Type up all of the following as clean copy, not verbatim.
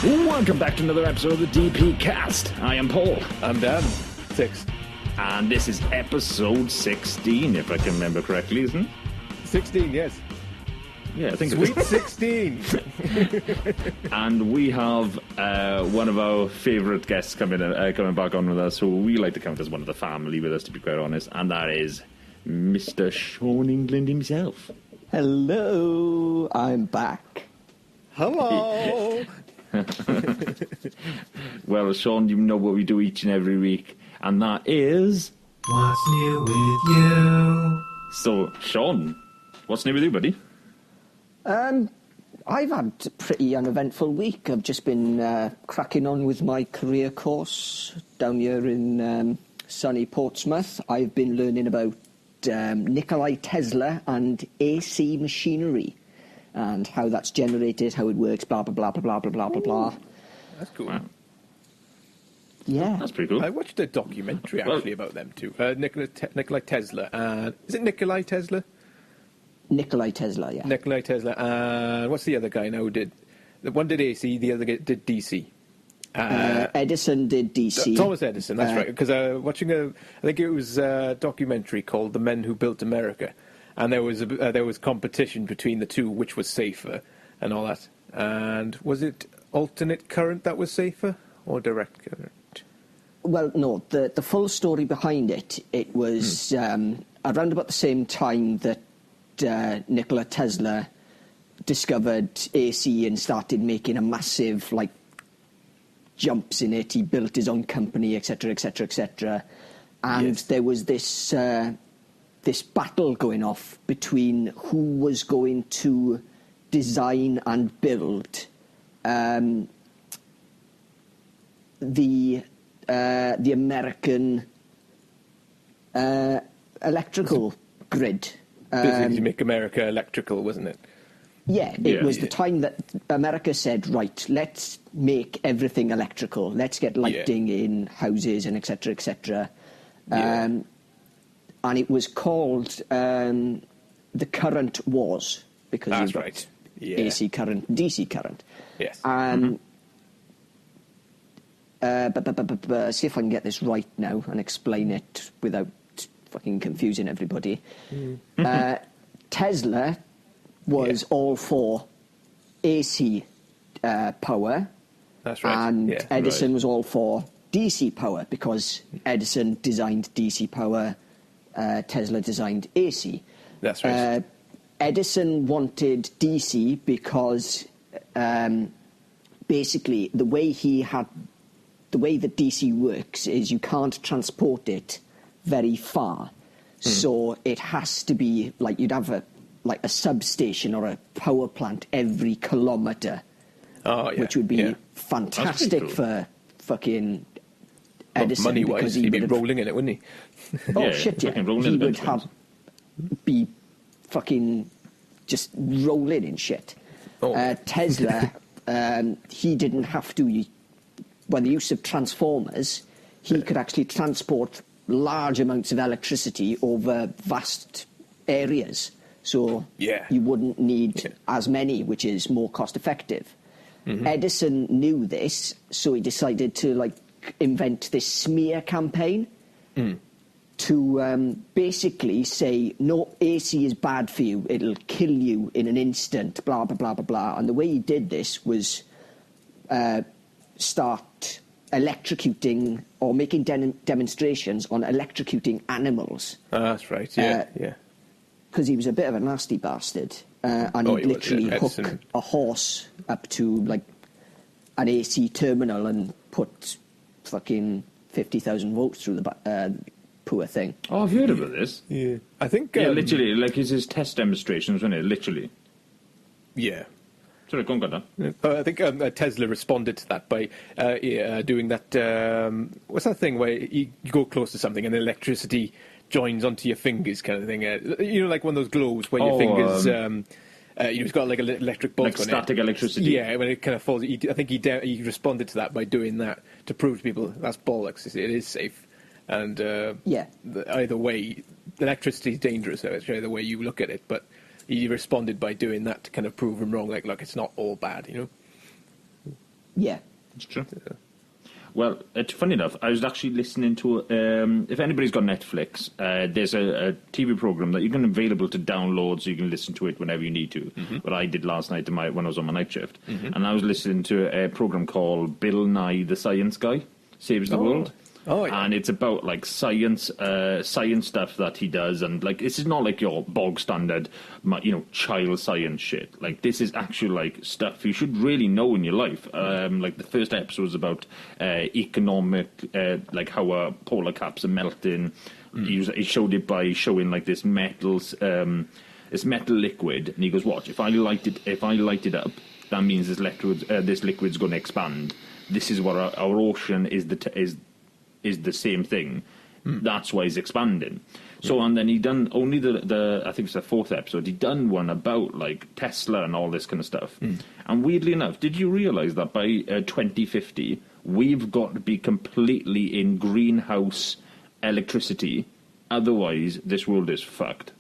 Welcome back to another episode of the DPCast. I am Paul. I'm Dan. 6. And this is episode 16, if I can remember correctly, isn't it? 16, yes. Yeah, I think Sweet 16. And we have one of our favourite guests coming back on with us, who we like to count as one of the family with us, to be quite honest, and that is Mr. Shaun England himself. Hello, I'm back. Hello. Well, Shaun, you know what we do each and every week, and that is... What's new with you? So, Shaun, what's new with you, buddy? I've had a pretty uneventful week. I've just been cracking on with my career course down here in sunny Portsmouth. I've been learning about Nikola Tesla and AC machinery and how that's generated, how it works, blah, blah, blah, blah, blah, blah, blah, blah. That's cool. Wow. Yeah. That's pretty cool. I watched a documentary actually about them too. Nikola Tesla. Is it Nikola Tesla? Nikola Tesla, yeah. Nikola Tesla. What's the other guy now who did? The one did AC, the other guy did DC. Edison did DC. Thomas Edison, that's right. Because watching I think it was a documentary called "The Men Who Built America," and there was competition between the two, which was safer, and all that. And was it alternate current that was safer, or direct current? Well, no. The full story behind it was around about the same time that Nikola Tesla discovered AC and started making a massive jumps in it. He built his own company, etc., etc., etc. And Yes. there was this battle going off between who was going to design and build the American electrical grid. Basically, to make America electrical, wasn't it? Yeah, it was the time that America said, right, let's make everything electrical. Let's get lighting in houses and et cetera, et cetera. And it was called the current wars because That's you've got right. Yeah. AC current, DC current. Yes. See if I can get this right now and explain it without fucking confusing everybody. Tesla was all for AC power. That's right. And Yeah, Edison was all for DC power because Edison designed DC power, Tesla designed AC. That's right. Edison wanted DC because basically the way that DC works is you can't transport it very far. So it has to be you'd have a substation or a power plant every kilometre, which would be fantastic for fucking Edison. Money-wise, because he'd be rolling in it, wouldn't he? Oh, shit, yeah. He would be fucking just rolling in shit. Tesla, he didn't have to... By the use of transformers, he could actually transport large amounts of electricity over vast areas. So you wouldn't need as many, which is more cost-effective. Edison knew this, so he decided to invent this smear campaign to basically say, no, AC is bad for you, it'll kill you in an instant, blah, blah, blah, blah, blah. And the way he did this was start electrocuting or making demonstrations on electrocuting animals. That's right, yeah. Because he was a bit of a nasty bastard. And he'd literally hook a horse up to an AC terminal and put fucking 50,000 volts through the poor thing. Oh, I've heard about this. Yeah. I think... literally, it's his test demonstrations, wasn't it? Literally. Yeah. Sorry, go on, Dan. I think Tesla responded to that by doing that... what's that thing where you go close to something and the electricity joins onto your fingers kind of thing? Like one of those globes where your fingers... it's got an electric bolt on it. Static electricity. Yeah, when it kind of falls... I think he responded to that by doing that to prove to people that's bollocks. It is safe. And either way, electricity is dangerous, so it's either way you look at it, but... He responded by doing that to kind of prove him wrong. Look, it's not all bad, Yeah. It's true. Well, funny enough, I was actually listening to, if anybody's got Netflix, there's a TV program that you can available to download so you can listen to it whenever you need to. What I did last night when I was on my night shift. And I was listening to a program called Bill Nye the Science Guy Saves the World. Oh, yeah. And it's about like science stuff that he does, and like this is not like your bog standard, child science shit. Like this is actual like stuff you should really know in your life. Like the first episode was about economic, like how polar caps are melting. He showed it by showing like this metal liquid, and he goes, "Watch, if I light it up, that means this liquid's going to expand. This is what our ocean is the same thing. That's why he's expanding." So, and then he done only I think it's the fourth episode, he done one about like Tesla and all this kind of stuff. And weirdly enough, did you realise that by 2050 we've got to be completely in greenhouse electricity, otherwise this world is fucked?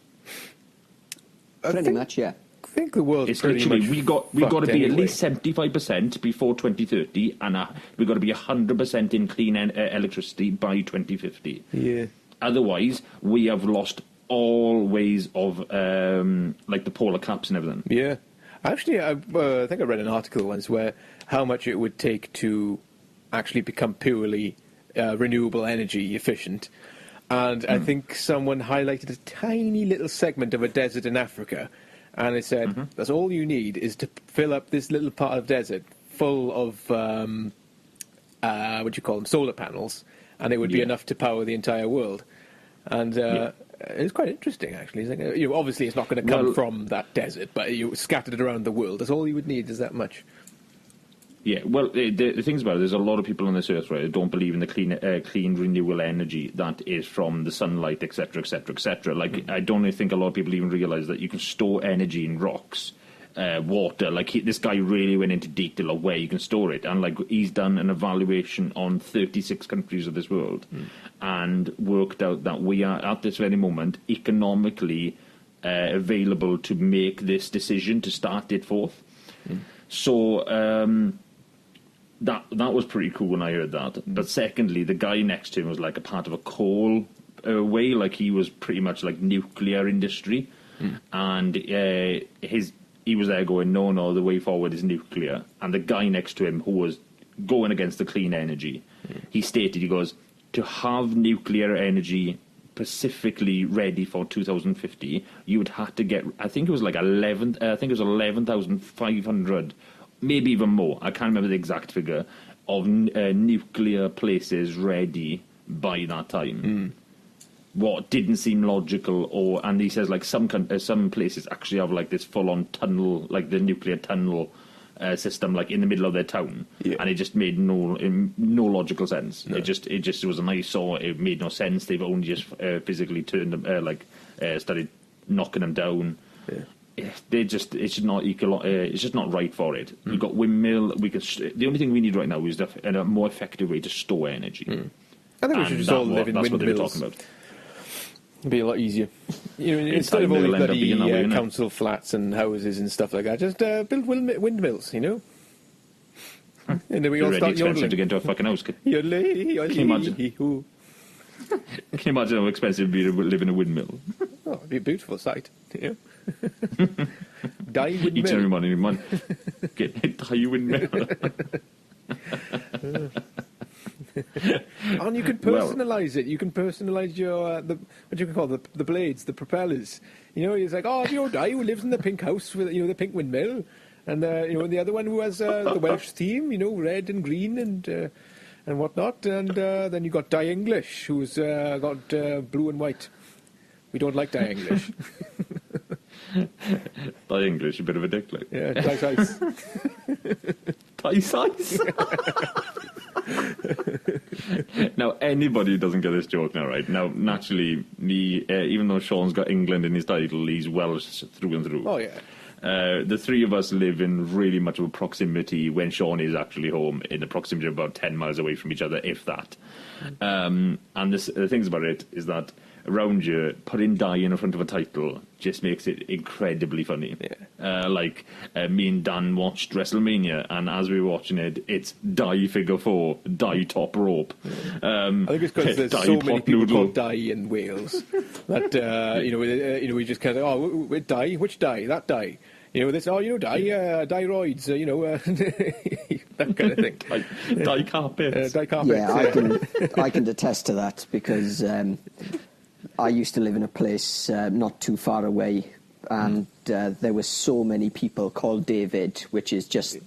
Pretty much, yeah. I think the world's It's pretty literally much we got to be anyway. at least 75% before 2030, and we've got to be 100% in clean electricity by 2050. Yeah. Otherwise, we have lost all ways of like the polar caps and everything. Yeah. Actually, I think I read an article once where how much it would take to actually become purely renewable energy efficient. And I think someone highlighted a tiny little segment of a desert in Africa. And it said, that's all you need is to fill up this little part of desert full of, solar panels, and it would be enough to power the entire world. And it's quite interesting, actually. It's like, obviously, it's not going to come from that desert, but you scattered it around the world. That's all you would need is that much. Yeah, well, the things about it, there's a lot of people on this earth, right, that don't believe in the clean renewable energy that is from the sunlight, etc., etc., etc. Like, I don't think a lot of people even realise that you can store energy in rocks, water. Like, this guy really went into detail of where you can store it. And, like, he's done an evaluation on 36 countries of this world and worked out that we are, at this very moment, economically available to make this decision to start it forth. So... That was pretty cool when I heard that. But secondly, the guy next to him was like a part of a coal way, like he was pretty much like nuclear industry, and he was there going, no, the way forward is nuclear. And the guy next to him, who was going against the clean energy, he stated, he goes, to have nuclear energy specifically ready for 2050, you would have to get, I think it was like 11,500. Maybe even more. I can't remember the exact figure of nuclear places ready by that time. What didn't seem logical, and he says like some places actually have like this full-on tunnel, like the nuclear tunnel system, like in the middle of their town, and it just made no logical sense. No. It just was an eyesore. It made no sense. They've only just physically turned them, started knocking them down. Yeah. It's just not it's just not right for it. We've got windmill. The only thing we need right now is a more effective way to store energy. I think we should just all live in windmills. That's what they were talking about. It'd be a lot easier. Instead of all these bloody council flats and houses and stuff like that, just build windmills. And then we all start yodeling to get into a fucking house. Can you imagine? Can you imagine how expensive it'd be to live in a windmill? Oh, it'd be a beautiful sight. Dai windmill. Each and every morning, get Dai windmill. And you can personalise it. You can personalise your what you can call the blades, the propellers. It's like, Dai who lives in the pink house with the pink windmill, and the other one who has the Welsh theme, red and green and whatnot, and then you got Dai English, who's got blue and white. We don't like Dai English. Dai English, a bit of a dick, like. Yeah, Dai size. Dai size. Now, anybody who doesn't get this joke now, right? Now, naturally, me, even though Shaun's got England in his title, he's Welsh through and through. Oh, yeah. The three of us live in really much of a proximity when Shaun is actually home, in a proximity of about 10 miles away from each other, if that. And the things about it is that around you, putting Dai in front of a title just makes it incredibly funny. Yeah. Me and Dan watched WrestleMania, and as we were watching it, it's Dai Figure 4, Dai Top Rope. I think it's because there's so many people called Dai in Wales that we just kind of Dai, which Dai, that Dai. Dai, Dairoids, that kind of thing. Dai carpets. Dai carpets. Yeah, I can attest to that because I used to live in a place not too far away, and there were so many people called David, which is just,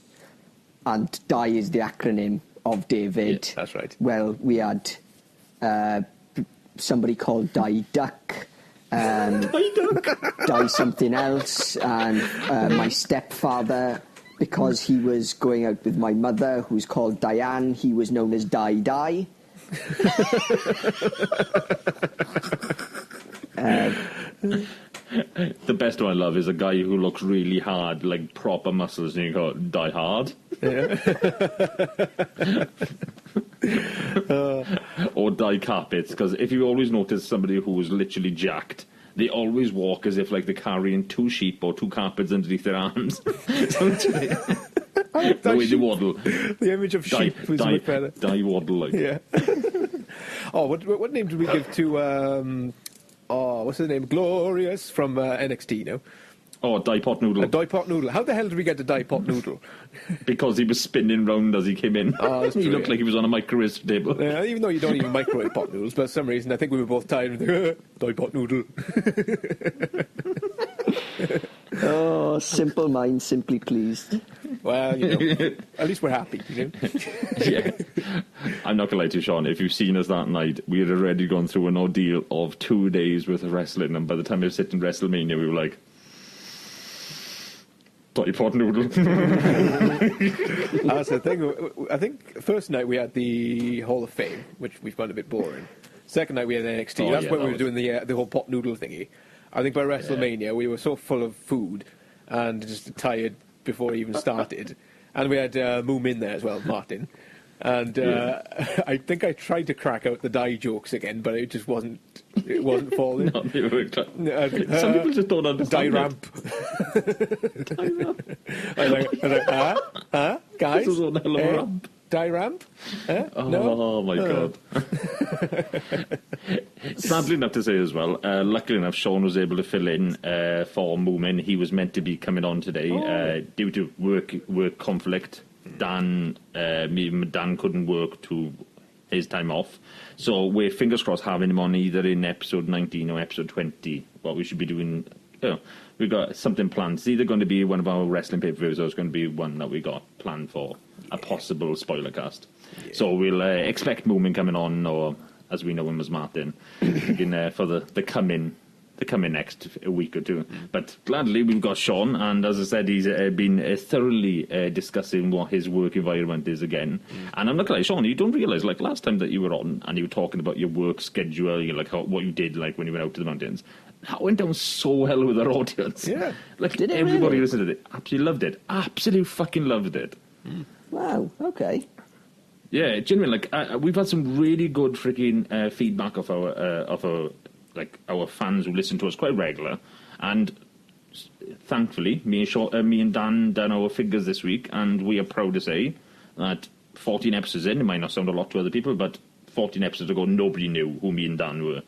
and Dai is the acronym of David. Yeah, that's right. Well, we had somebody called Dai Duck. Dai something else, and my stepfather, because he was going out with my mother, who's called Diane, he was known as Dai Dai. The best one I love is a guy who looks really hard, like proper muscles, and you go, Die Hard. Or Dai Carpets, because if you always notice somebody who is literally jacked, they always walk as if like they're carrying 2 sheep or 2 carpets underneath their arms. The way they waddle. The image of sheep was much better. Dai waddle like. Yeah. What name did we give to what's his name? Glorious from NXT now. Oh, Dai Pot Noodle. Dai Pot Noodle. How the hell did we get to Dai Pot Noodle? Because he was spinning round as he came in. Oh, that's he true, looked like he was on a microwave table. Even though you don't even microwave pot noodles, but for some reason I think we were both tired of Dai Pot Noodle. Oh, simple mind, simply pleased. Well, at least we're happy, Yeah. I'm not going to lie to you, Shaun. If you've seen us that night, we had already gone through an ordeal of 2 days worth of wrestling, and by the time we were sitting WrestleMania, we were like, Dai Pot Noodle. That's the thing. I think first night we had the Hall of Fame, which we found a bit boring. Second night we had NXT. That's when we were doing the whole pot noodle thingy. I think by WrestleMania we were so full of food and just tired before it even started. And we had Moom in there as well, Martin. And I think I tried to crack out the Dai jokes again, but it just wasn't falling. Some people just don't understand. Dai ramp. Dai ramp. Guys? This is one hell of a ramp. Dai ramp? Oh my God. Sadly enough to say as well, luckily enough, Shaun was able to fill in for Moomin. He was meant to be coming on today due to work conflict. Dan couldn't work to his time off, so we're fingers crossed having him on either in episode 19 or episode 20. What we should be doing, we've got something planned. It's either going to be one of our wrestling pay-per-views or it's going to be one that we got planned for a possible spoiler cast. So we'll expect Moomin coming on, or as we know him as Martin, for the coming next week or two. But gladly we've got Shaun, and as I said, he's been thoroughly discussing what his work environment is again. And I'm not going to lie, Shaun, you don't realise, like last time that you were on and you were talking about your work schedule, what you did like when you went out to the mountains, that went down so well with our audience. Yeah. Did it everybody really? listened to it. Absolutely loved it. Absolutely fucking loved it. Wow, okay. Yeah, genuinely, we've had some really good freaking feedback of our fans who listen to us quite regular, and thankfully, me and Dan done our figures this week, and we are proud to say that 14 episodes in, it might not sound a lot to other people, but 14 episodes ago, nobody knew who me and Dan were.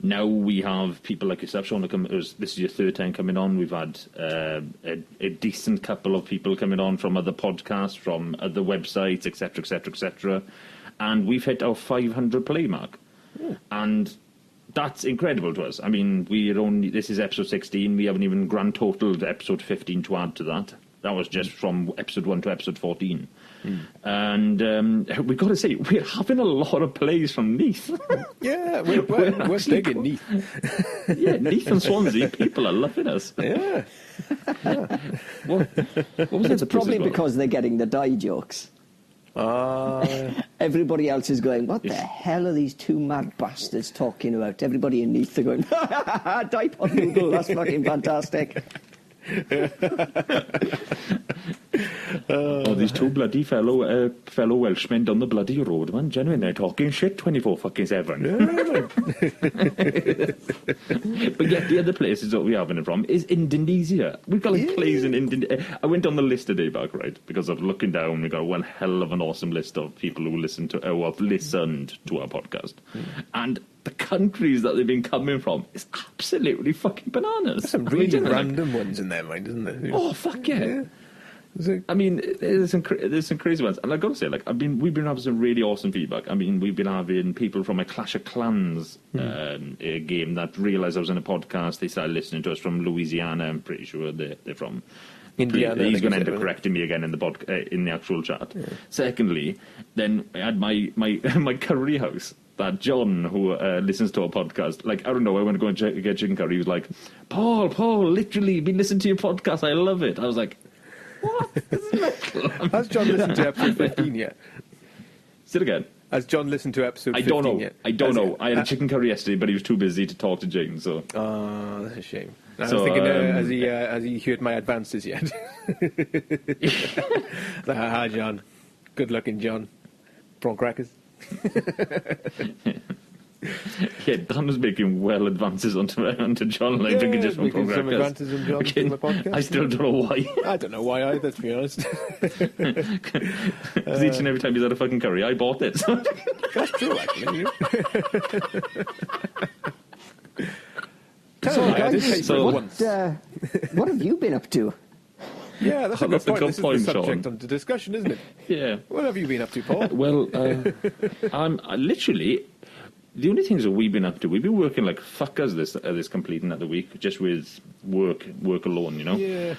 Now we have people like yourself, Shaun. This is your 3rd time coming on. We've had a decent couple of people coming on from other podcasts, from other websites, etc., etc., etc., and we've hit our 500 play mark. And that's incredible to us. I mean, this is episode 16. We haven't even grand totaled episode 15 to add to that. That was just from episode 1 to episode 14. And we've got to say, we're having a lot of plays from Neath. Yeah, we're digging Neath. Yeah, Neath and Swansea, people are loving us. Yeah. What was It's probably because they're getting the Dai jokes. Everybody else is going, what the hell are these 2 mad bastards talking about? Everybody in Neath are going, Dai Pot Noodle, that's fucking fantastic. Oh, these two bloody fellow Welshmen down the bloody road, man. Genuine, they're talking shit 24/7. But yet the other places that we having it from is Indonesia. We've got like plays in Indonesia. I went on the list today back, right, because of looking down. We got one hell of an awesome list of people who listen to who have listened to our podcast, and the countries that they've been coming from is absolutely fucking bananas. There's some really random ones in there, mind, isn't there? Oh fuck yeah. I mean, there's some crazy ones, and I got to say, like, we've been having some really awesome feedback. I mean, we've been having people from a Clash of Clans a game that realised I was in a podcast. They started listening to us from Louisiana. I'm pretty sure they're from Indiana. He's going to end up correcting me again in the in the actual chat. Yeah. Secondly, then I had my my curry house. That John, who listens to our podcast, like, I don't know, I went to go and get chicken curry. He was like, Paul, literally, been listening to your podcast. I love it. I was like, what? This is mental. Has John listened to episode 15 yet? Say it again. Has John listened to episode 15 yet? I don't know. I had a chicken curry yesterday, but he was too busy to talk to Jane, so... Oh, that's a shame. I was thinking, has he heard my advances yet? Hi, John. Good looking, John. Prawn crackers. Yeah, Dan was making well advances onto John, like drinking just from prawn some crackers. advances on John from my podcast. I still don't know why. I don't know why either, to be honest. Because each and every time he's had a fucking curry, I bought it. So. That's true, actually. What have you been up to? Yeah, that's a good point. This is the subject Shaun. under discussion, isn't it? Yeah. What have you been up to, Paul? Well, I'm literally... The only things that we've been up to, we've been working like fuckers this completing of the week, just with work alone, you know? Yeah.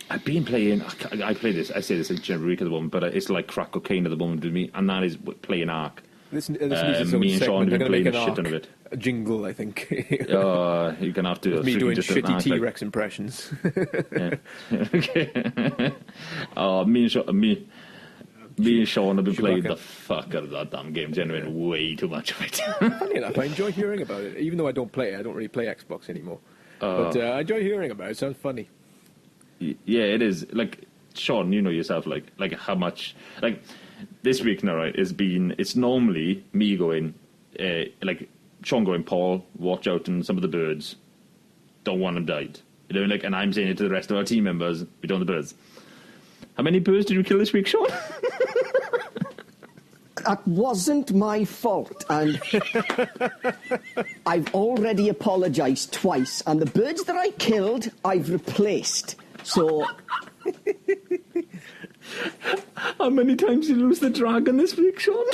I've been playing... I play this... I say this every week at the moment, but it's like crack cocaine at the moment with me, and that is playing Ark. This needs its own me and Shaun have been playing a shit ton of it. A jingle, I think. You're going to have to... Me doing shitty T-Rex impressions. Yeah. Okay. Me and Shaun have been playing the fuck out of that damn game, generating way too much of it. Funny enough, I enjoy hearing about it. Even though I don't play it, I don't really play Xbox anymore. But I enjoy hearing about it. It sounds funny. Yeah, it is. Like, Shaun, you know yourself, like how much... Like, this week now, right, it's normally me going, like, Shaun going, Paul, watch out on some of the birds. Don't want them died. You know, like, and I'm saying it to the rest of our team members, we don't want the birds. How many birds did you kill this week, Shaun? That wasn't my fault, and I've already apologised twice, and the birds that I killed, I've replaced. So... How many times did you lose the dragon this week, Shaun?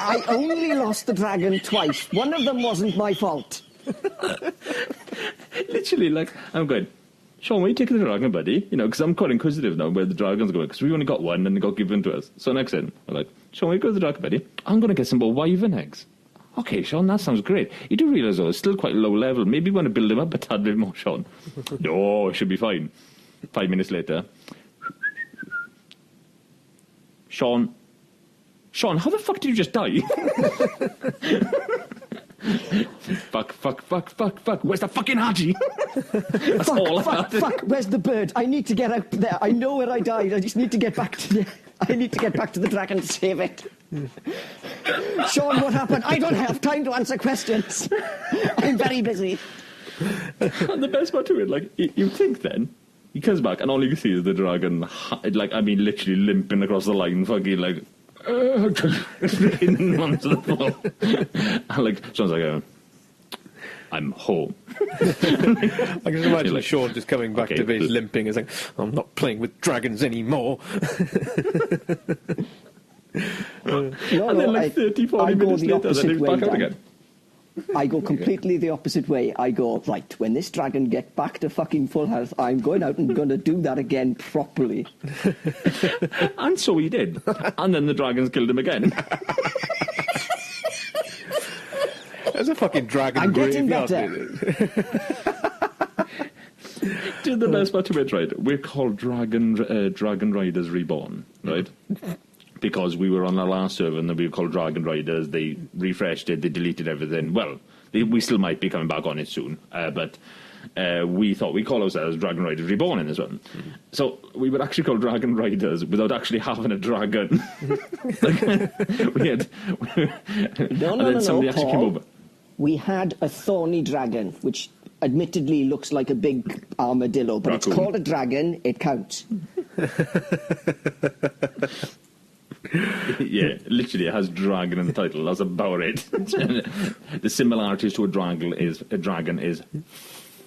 I only lost the dragon twice. One of them wasn't my fault. Literally, like, I'm going... Shaun, where are you taking the dragon, buddy? You know, because I'm quite inquisitive now where the dragon's going, because we only got one and it got given to us. So next thing, I'm like, Shaun, where you go with the dragon, buddy? I'm going to get some more wyvern eggs. Okay, Shaun, that sounds great. You do realise, though, it's still quite low level. Maybe you want to build him up a tad bit more, Shaun. No, it should be fine. 5 minutes later. Shaun, how the fuck did you just die? Fuck. Where's the fucking Haji? That's all I had. Fuck, where's the bird? I need to get out there. I know where I died. I just need to get back to the dragon to save it. Shaun, what happened? I don't have time to answer questions. I'm very busy. And the best part to it, like, you think then, he comes back and all you can see is the dragon, like, I mean, literally limping across the line, fucking, like, onto the floor. And, like, Shaun's like, I'm home. I can just imagine like, Shaun just coming back to base limping and saying, I'm not playing with dragons anymore. And then like 30, 40 minutes later, then he's back out again. I go completely the opposite way. I go, right, when this dragon gets back to fucking full health, I'm going out and going to do that again properly. And so he did. And then the dragons killed him again. There's a fucking dragon I'm getting graveyard. Dude, the best part of it, right? We're called Dragon Riders Reborn, right? Because we were on our last server and then we were called Dragon Riders. They refreshed it, they deleted everything. Well, we still might be coming back on it soon, but we thought we call ourselves Dragon Riders Reborn in this one. So we would actually call Dragon Riders without actually having a dragon. We had... No, somebody actually came Paul. over. We had a thorny dragon, which admittedly looks like a big armadillo, but Raccoon. it's called a dragon, it counts. Yeah, literally, it has dragon in the title. That's about it. The similarities to a dragon is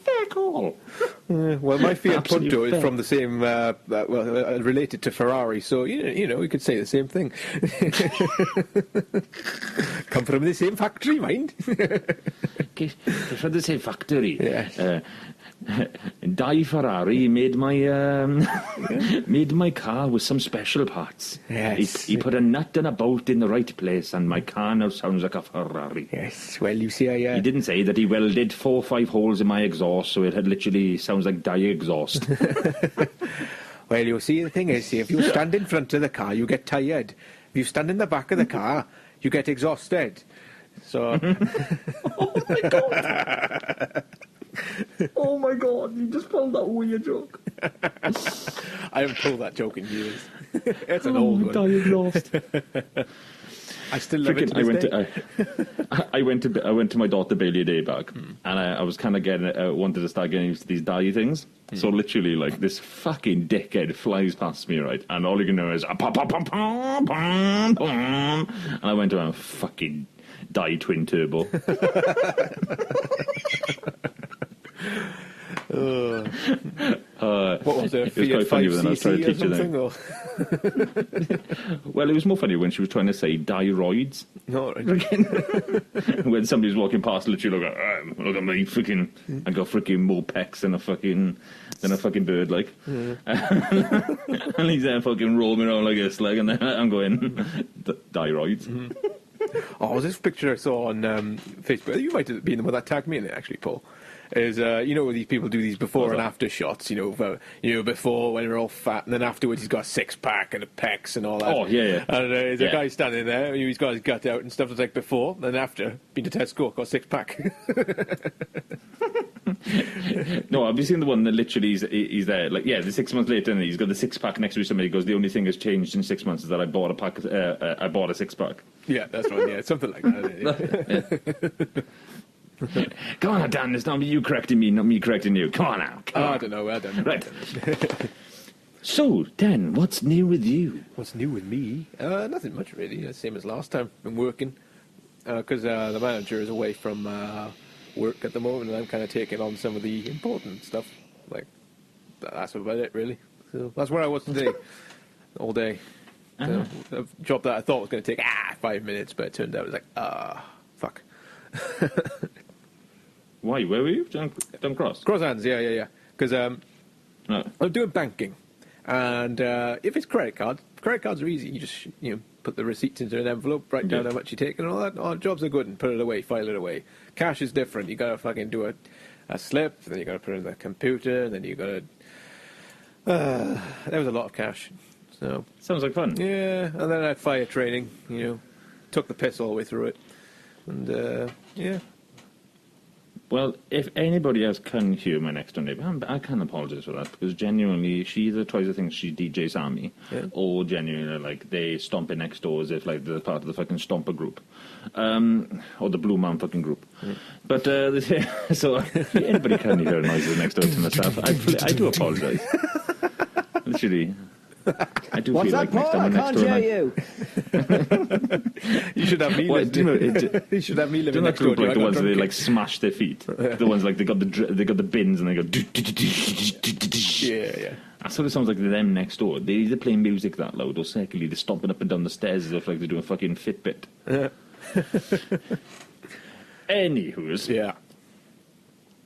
fuck all. Well, my Fiat Absolutely Punto is fair. from the same, related to Ferrari, so, you know, we could say the same thing. Come from the same factory, mind? Okay, from the same factory. Yes. Dai Ferrari made my car with some special parts. Yes. He put a nut and a bolt in the right place, and my car now sounds like a Ferrari. Yes, well, you see, He didn't say that he welded 4 or 5 holes in my exhaust, so it had literally sounds like Dai exhaust. Well, you see, the thing is, see, if you stand in front of the car, you get tired. If you stand in the back of the car, you get exhausted. So... Oh my god! Oh my god, you just pulled that weird joke. I haven't told that joke in years. It's an old one. Dai exhaust. I still love it to this day. I went to my daughter Bailey a day back, and I was kind of wanted to start getting used to these Dai things. So literally, like, this fucking dickhead flies past me, right, and all you can know is pom, pom, pom, pom, pom, pom. And I went to him, fucking Dai twin turbo. What was it? It was quite funny when I was trying to teach her something? them. Well, it was more funny when she was trying to say Dai-roids. No, right. When somebody's walking past, literally look at me, freaking, I got freaking more pecs than a fucking bird, like. And he's there fucking rolling around like this, like, and then I'm going, Dai-roids. Oh, was this picture I saw on Facebook? You might have been the one that tagged me in it, actually, Paul. Is you know, these people do these before and after shots. You know, before when they're all fat, and then afterwards he's got a 6-pack and a pecs and all that. Oh, yeah. And there's a guy standing there. He's got his gut out and stuff. It's like before, then after. Been to Tesco, got a 6-pack. No, have you seen the one that literally he's there, like, the 6 months later, and he's got the 6-pack next to somebody. He goes, the only thing that's changed in 6 months is that I bought a 6-pack. Yeah, that's right. Yeah, something like that. Come on, Dan, it's not you correcting me, not me correcting you. Come on now. Come on. I don't know. Right. So, Dan, what's new with you? What's new with me? Nothing much, really. Same as last time. Been working. Because the manager is away from work at the moment, and I'm kind of taking on some of the important stuff. Like, that's about it, really. So that's where I was today. All day. So, a job that I thought was going to take 5 minutes, but it turned out it was like, fuck. Why? Where were you? Down Cross? Cross hands, yeah. Because I'm doing banking. And if it's credit cards are easy. You just put the receipts into an envelope, write down how much you take and all that. Oh, jobs are good, and put it away, file it away. Cash is different. You got to fucking do a slip, then you got to put it in the computer, and then you got to... there was a lot of cash. So Sounds like fun. yeah, and then I had fire training, took the piss all the way through it. And, yeah. Well, if anybody else can hear my next door neighbour, I can apologise for that, because genuinely, she either tries to think she DJ Sammy, or genuinely, like, they stomp it next door as if, like, they're part of the fucking Stomper group. Or the Blue Man fucking group. But, so, if anybody can hear noises next door to myself, I do apologise. Literally. I do What's feel that, like next Paul? time I I'm can't next door... hear you. You should have me Well, listening. You should have me Do you living know next that door group, to you? like I the got ones where they drunk like smash their feet? The ones like they got the bins and they go. Yeah. That's what it sounds like to them next door. They either play music that loud, or secondly they're stomping up and down the stairs as if like they're doing fucking Fitbit. Anywho's, Yeah.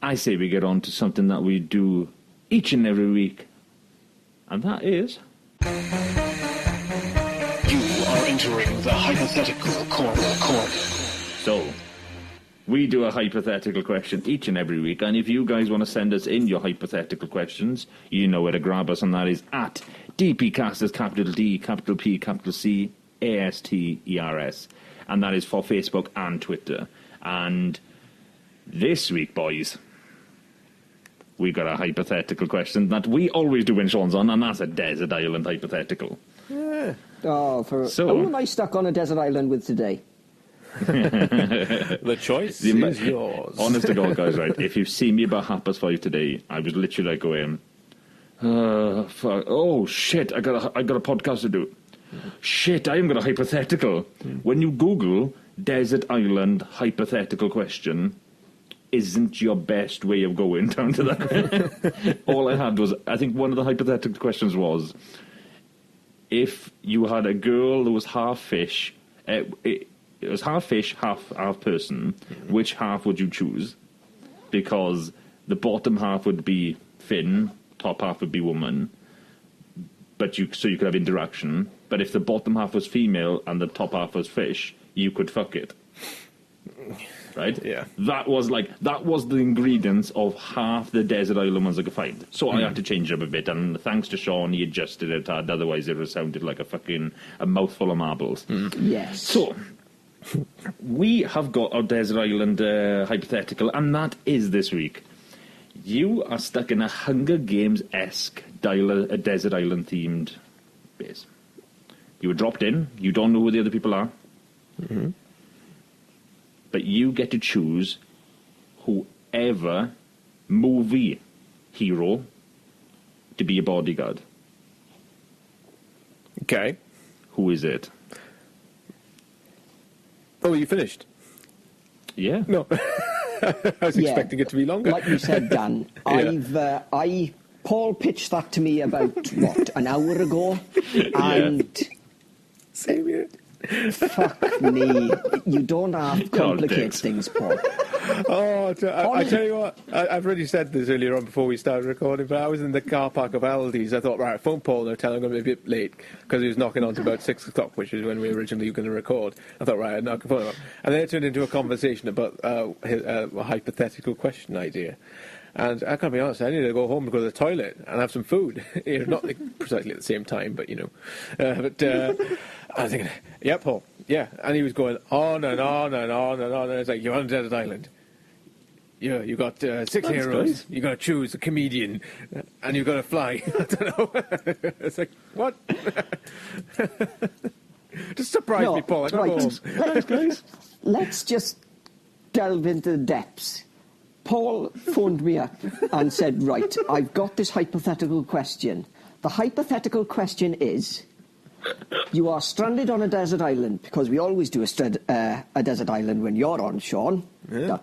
I say we get on to something that we do each and every week, and that is. You are entering the hypothetical corner. So, we do a hypothetical question each and every week, and if you guys want to send us in your hypothetical questions, you know where to grab us, and that is at DPCasters, capital D, capital P, capital C, ASTERS, and that is for Facebook and Twitter. And this week, boys, we got a hypothetical question that we always do when Shaun's on, and that's a desert island hypothetical. Yeah. Oh, who am I stuck on a desert island with today? The choice is yours. Honest to God, guys, right? If you see me about 5:30 today, I was literally like going, fuck, oh shit, I got a podcast to do. Shit, I haven't got a hypothetical. When you Google desert island hypothetical question, isn't your best way of going down to that. All I had was, I think one of the hypothetical questions was, if you had a girl that was half fish, it was half fish, half person, which half would you choose? Because the bottom half would be Finn, top half would be woman, so you could have interaction. But if the bottom half was female and the top half was fish, you could fuck it. Right? Yeah. That was the ingredients of half the desert island ones I could find. So I had to change it up a bit, and thanks to Shaun, he adjusted it. Otherwise, it would have sounded like a mouthful of marbles. Yes. So we have got our desert island hypothetical, and that is this week. You are stuck in a Hunger Games-esque a desert island themed base. You were dropped in. You don't know who the other people are. Mm-hmm. But you get to choose whoever movie hero to be a bodyguard. Okay. Who is it? Oh, you finished? Yeah. No. I was expecting it to be longer. Like you said, Dan, Paul pitched that to me about, an hour ago? And... Same here. Fuck me. You don't have to complicate things, Paul. Oh, I tell you what, I've already said this earlier on before we started recording, but I was in the car park of Aldi's. I thought, right, phone Paul now, tell him I'm going to be a bit late, because he was knocking on to about 6 o'clock, which is when we originally were going to record. I thought, right, I'd knock the phone on. And then it turned into a conversation about a hypothetical question idea. And I can't be honest, I need to go home and go to the toilet and have some food. Not precisely at the same time, but, But I was thinking, yeah, Paul, yeah. And he was going on and on and on and on. And it's like, you're on a desert island. Yeah, you got 6 heroes. You got to choose a comedian, and you got to fly. I don't know. It's like, what? Just surprise me, Paul. I got to go home. Let's just delve into the depths. Paul phoned me up and said, right, I've got this hypothetical question. The hypothetical question is, you are stranded on a desert island, because we always do a desert island when you're on, Shaun. Yeah.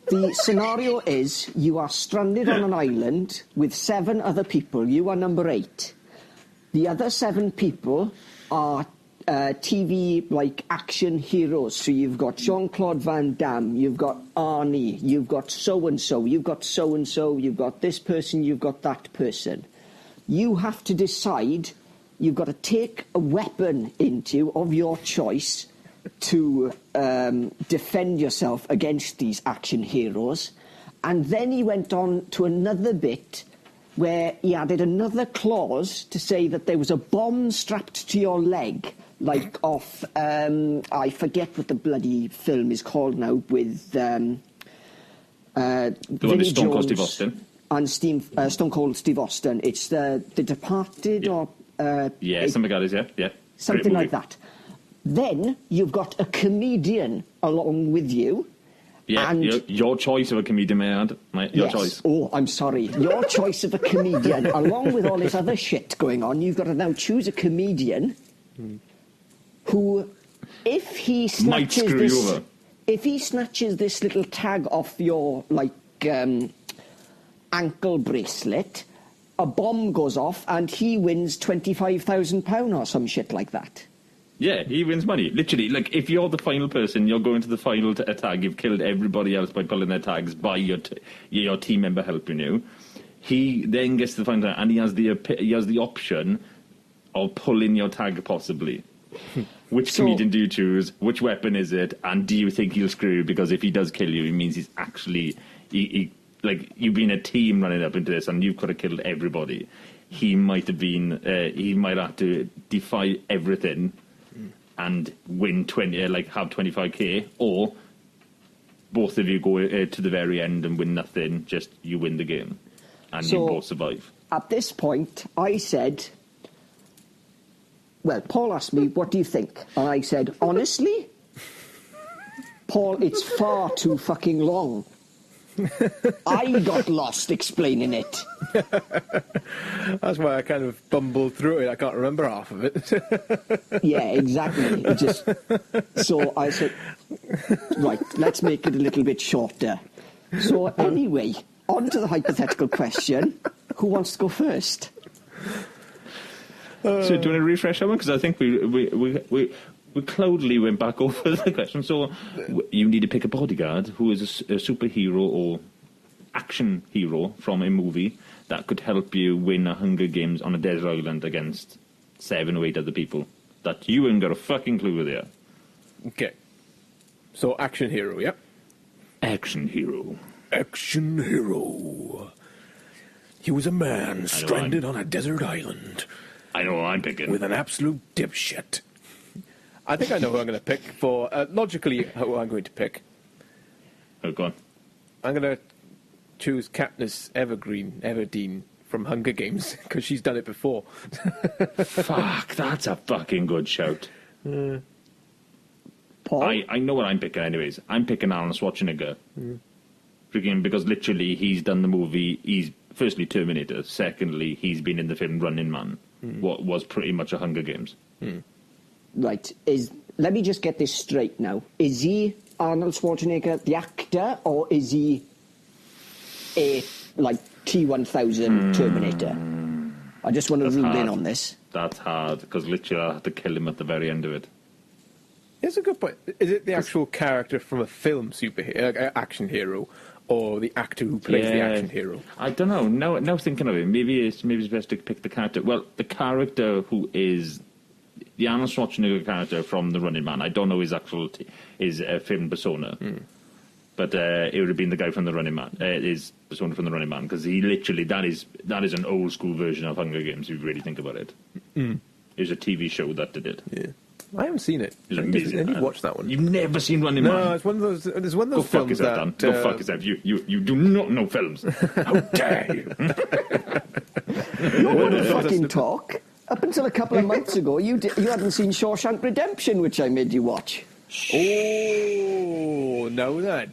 The scenario is, you are stranded on an island with 7 other people. You are number 8. The other 7 people are TV action heroes. So you've got Jean-Claude Van Damme, you've got Arnie, you've got so-and-so, you've got so-and-so, you've got this person, you've got that person. You have to decide, you've got to take a weapon into of your choice to defend yourself against these action heroes. And then he went on to another bit where he added another clause to say that there was a bomb strapped to your leg, off, I forget what the bloody film is called now, with the one with Stone Cold Steve Austin. And Stone Cold Steve Austin. It's The Departed, or... something like that, yeah. Something like that. Then you've got a comedian along with you. Yeah, and your choice of a comedian, may I add? Your choice. Oh, I'm sorry. Your choice of a comedian, along with all this other shit going on, you've got to now choose a comedian who, if he snatches this little tag off your, ankle bracelet, a bomb goes off and he wins £25,000 or some shit like that. Yeah, he wins money. Literally, if you're the final person, you're going to the final tag, you've killed everybody else by pulling their tags by your team member helping you. He then gets to the final tag, and he has the option of pulling your tag, possibly. Which comedian do you choose? Which weapon is it? And do you think he'll screw you? Because if he does kill you, it means he's actually... you've been a team running up into this, and you've got to kill everybody. He might have been... he might have to defy everything and win have 25k, or both of you go to the very end and win nothing, just you win the game. And you both survive. At this point, I said, well, Paul asked me, what do you think? And I said, honestly, Paul, it's far too fucking long. I got lost explaining it. That's why I kind of bumbled through it. I can't remember half of it. Yeah, exactly. So I said, right, let's make it a little bit shorter. So anyway, on to the hypothetical question. Who wants to go first? So do you want to refresh that one? Because I think we cloudily went back over the question. So you need to pick a bodyguard who is a superhero or action hero from a movie that could help you win a Hunger Games on a desert island against 7 or 8 other people that you ain't got a fucking clue who they are. Okay. So action hero, yep. Action hero. Action hero. He was a man stranded on a desert island. I know what I'm picking. With an absolute dipshit. I think I know who I'm going to pick for... logically, who I'm going to pick. Oh, go on. I'm going to choose Katniss Everdeen from Hunger Games, because she's done it before. Fuck, that's a fucking good shout. Paul? I know what I'm picking anyways. I'm picking Arnold Schwarzenegger. Freaking, because literally he's done the movie, he's firstly Terminator, secondly he's been in the film Running Man, what was pretty much a Hunger Games. Right, let me just get this straight now. Is he Arnold Schwarzenegger, the actor, or is he a, T-1000 Terminator? I just want to rule in on this. That's hard, because literally I had to kill him at the very end of it. It's a good point. Is it the actual character from a film superhero, action hero, or the actor who plays the action hero? I don't know. Now thinking of it, maybe it's best to pick the character. Well, the character who is the Arnold Schwarzenegger character from The Running Man. I don't know his actual film persona, but it would have been the guy from The Running Man. His persona from The Running Man, because he literally that is an old school version of Hunger Games. If you really think about it, it was a TV show that did it. Yeah. I haven't seen it. I need to watch that one. You've never seen Running Man? No, it's one of those. There's one of those films that. Go fuck yourself. You do not know films. How dare you? You want to fucking talk? Up until a couple of months ago, you hadn't seen Shawshank Redemption, which I made you watch. Oh, know that.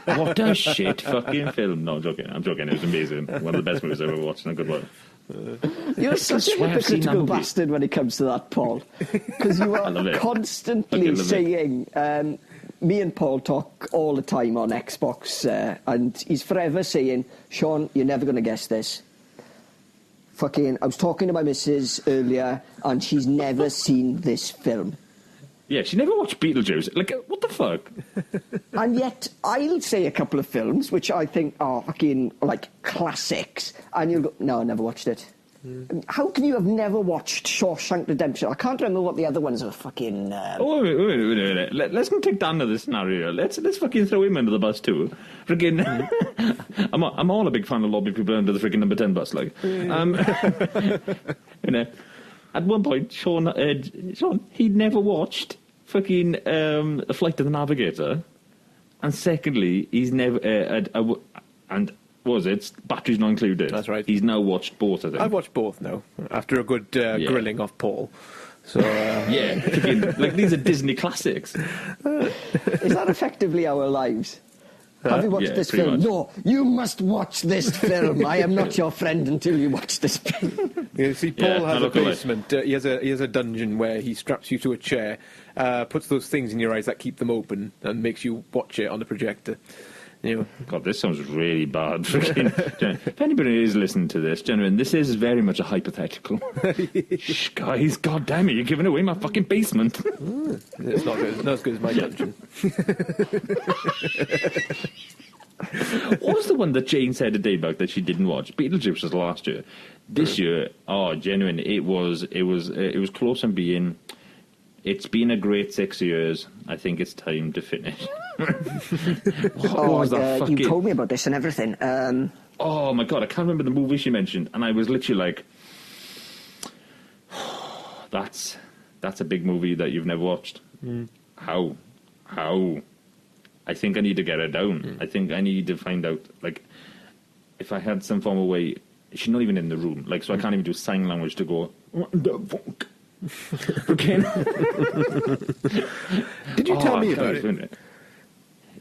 What a shit fucking film. No, I'm joking. It was amazing. One of the best movies I've ever watched in a good way. You're such a hypocritical bastard when it comes to that, Paul. Because you are constantly saying... me and Paul talk all the time on Xbox, and he's forever saying, Shaun, you're never going to guess this. I was talking to my missus earlier, and she's never seen this film. Yeah, she never watched Beetlejuice. What the fuck? And yet, I'll say a couple of films which I think are fucking, classics, and you'll go, no, I never watched it. How can you have never watched Shawshank Redemption? I can't remember what the other ones were fucking... Wait a minute. Let's not take Dan to this scenario. Let's fucking throw him under the bus too. Freaking... I'm all a big fan of lobbing people under the freaking number 10 bus, At one point, Shaun, he'd never watched fucking A Flight of the Navigator, and secondly, he's never and what was it? Batteries Not Included. That's right. He's now watched both of them. I've watched both now after a good grilling off Paul. So yeah, freaking, these are Disney classics. Is that effectively our lives? Have you watched this film? Much. No, you must watch this film. I am not your friend until you watch this film. You see, Paul has a basement. He has a dungeon where he straps you to a chair, puts those things in your eyes that keep them open, and makes you watch it on the projector. God, this sounds really bad. If anybody is listening to this, gentlemen, this is very much a hypothetical. Shh, guys, God damn it, you're giving away my fucking basement. It's not good. Not as good as my dungeon. What was the one that Jane said a day back that she didn't watch? Beetlejuice was last year. This year, genuine, it was close on being... It's been a great 6 years. I think it's time to finish. You told me about this and everything. Oh my God, I can't remember the movie she mentioned, and I was literally like, that's a big movie that you've never watched. How? how? I think I need to get her down. I think I need to find out, like, if I had some form of way... She's not even in the room, like, so I can't even do sign language to go, what the fuck? Okay. Did you tell me about it?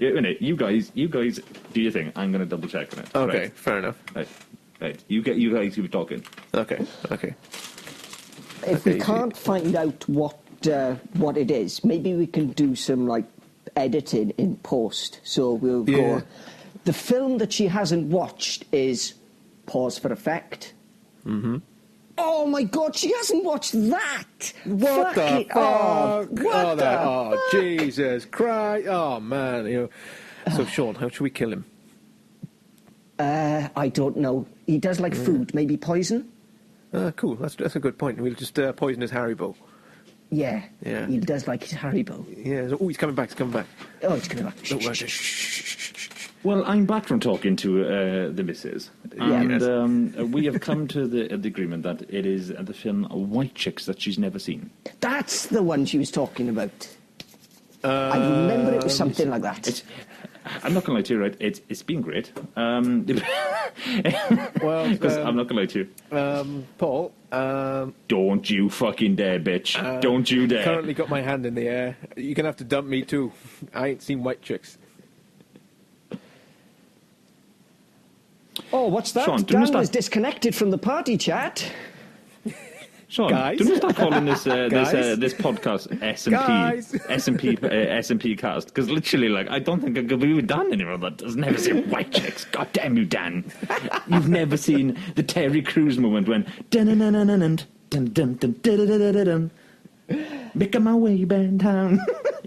Yeah, you guys do your thing. I'm going to double check on it. Okay, right. fair enough. Right. You guys keep talking. Okay. If we can't find out what it is, maybe we can do some like editing in post. So we'll go. The film that she hasn't watched is pause for effect. Mm-hmm. Oh my God, she hasn't watched that. What the fuck? What Jesus Christ! Oh man, you know. So Shaun, how should we kill him? I don't know. He does like food, maybe poison. Cool. That's a good point. We'll just poison his Haribo. Yeah. He does like his Haribo. Yeah. So, he's coming back. Oh, he's coming back. Don't worry. Shh. Well, I'm back from talking to the missus, and we have come to the agreement that it is the film White Chicks that she's never seen. That's the one she was talking about. I remember it was something like that. I'm not going to lie to you, right? It's been great. Well, because I'm not going to lie to you. Paul. Don't you fucking dare, bitch. Don't you dare. Currently got my hand in the air. You're going to have to dump me too. I ain't seen White Chicks. Oh, what's that? Shaun, Dan was disconnected from the party chat. Shaun, guys? do we start calling this this podcast S&P cast? Because literally, like, I don't think I could be with Dan anymore that has never seen White Chicks. God damn you, Dan! You've never seen the Terry Crews moment when making my way bend down.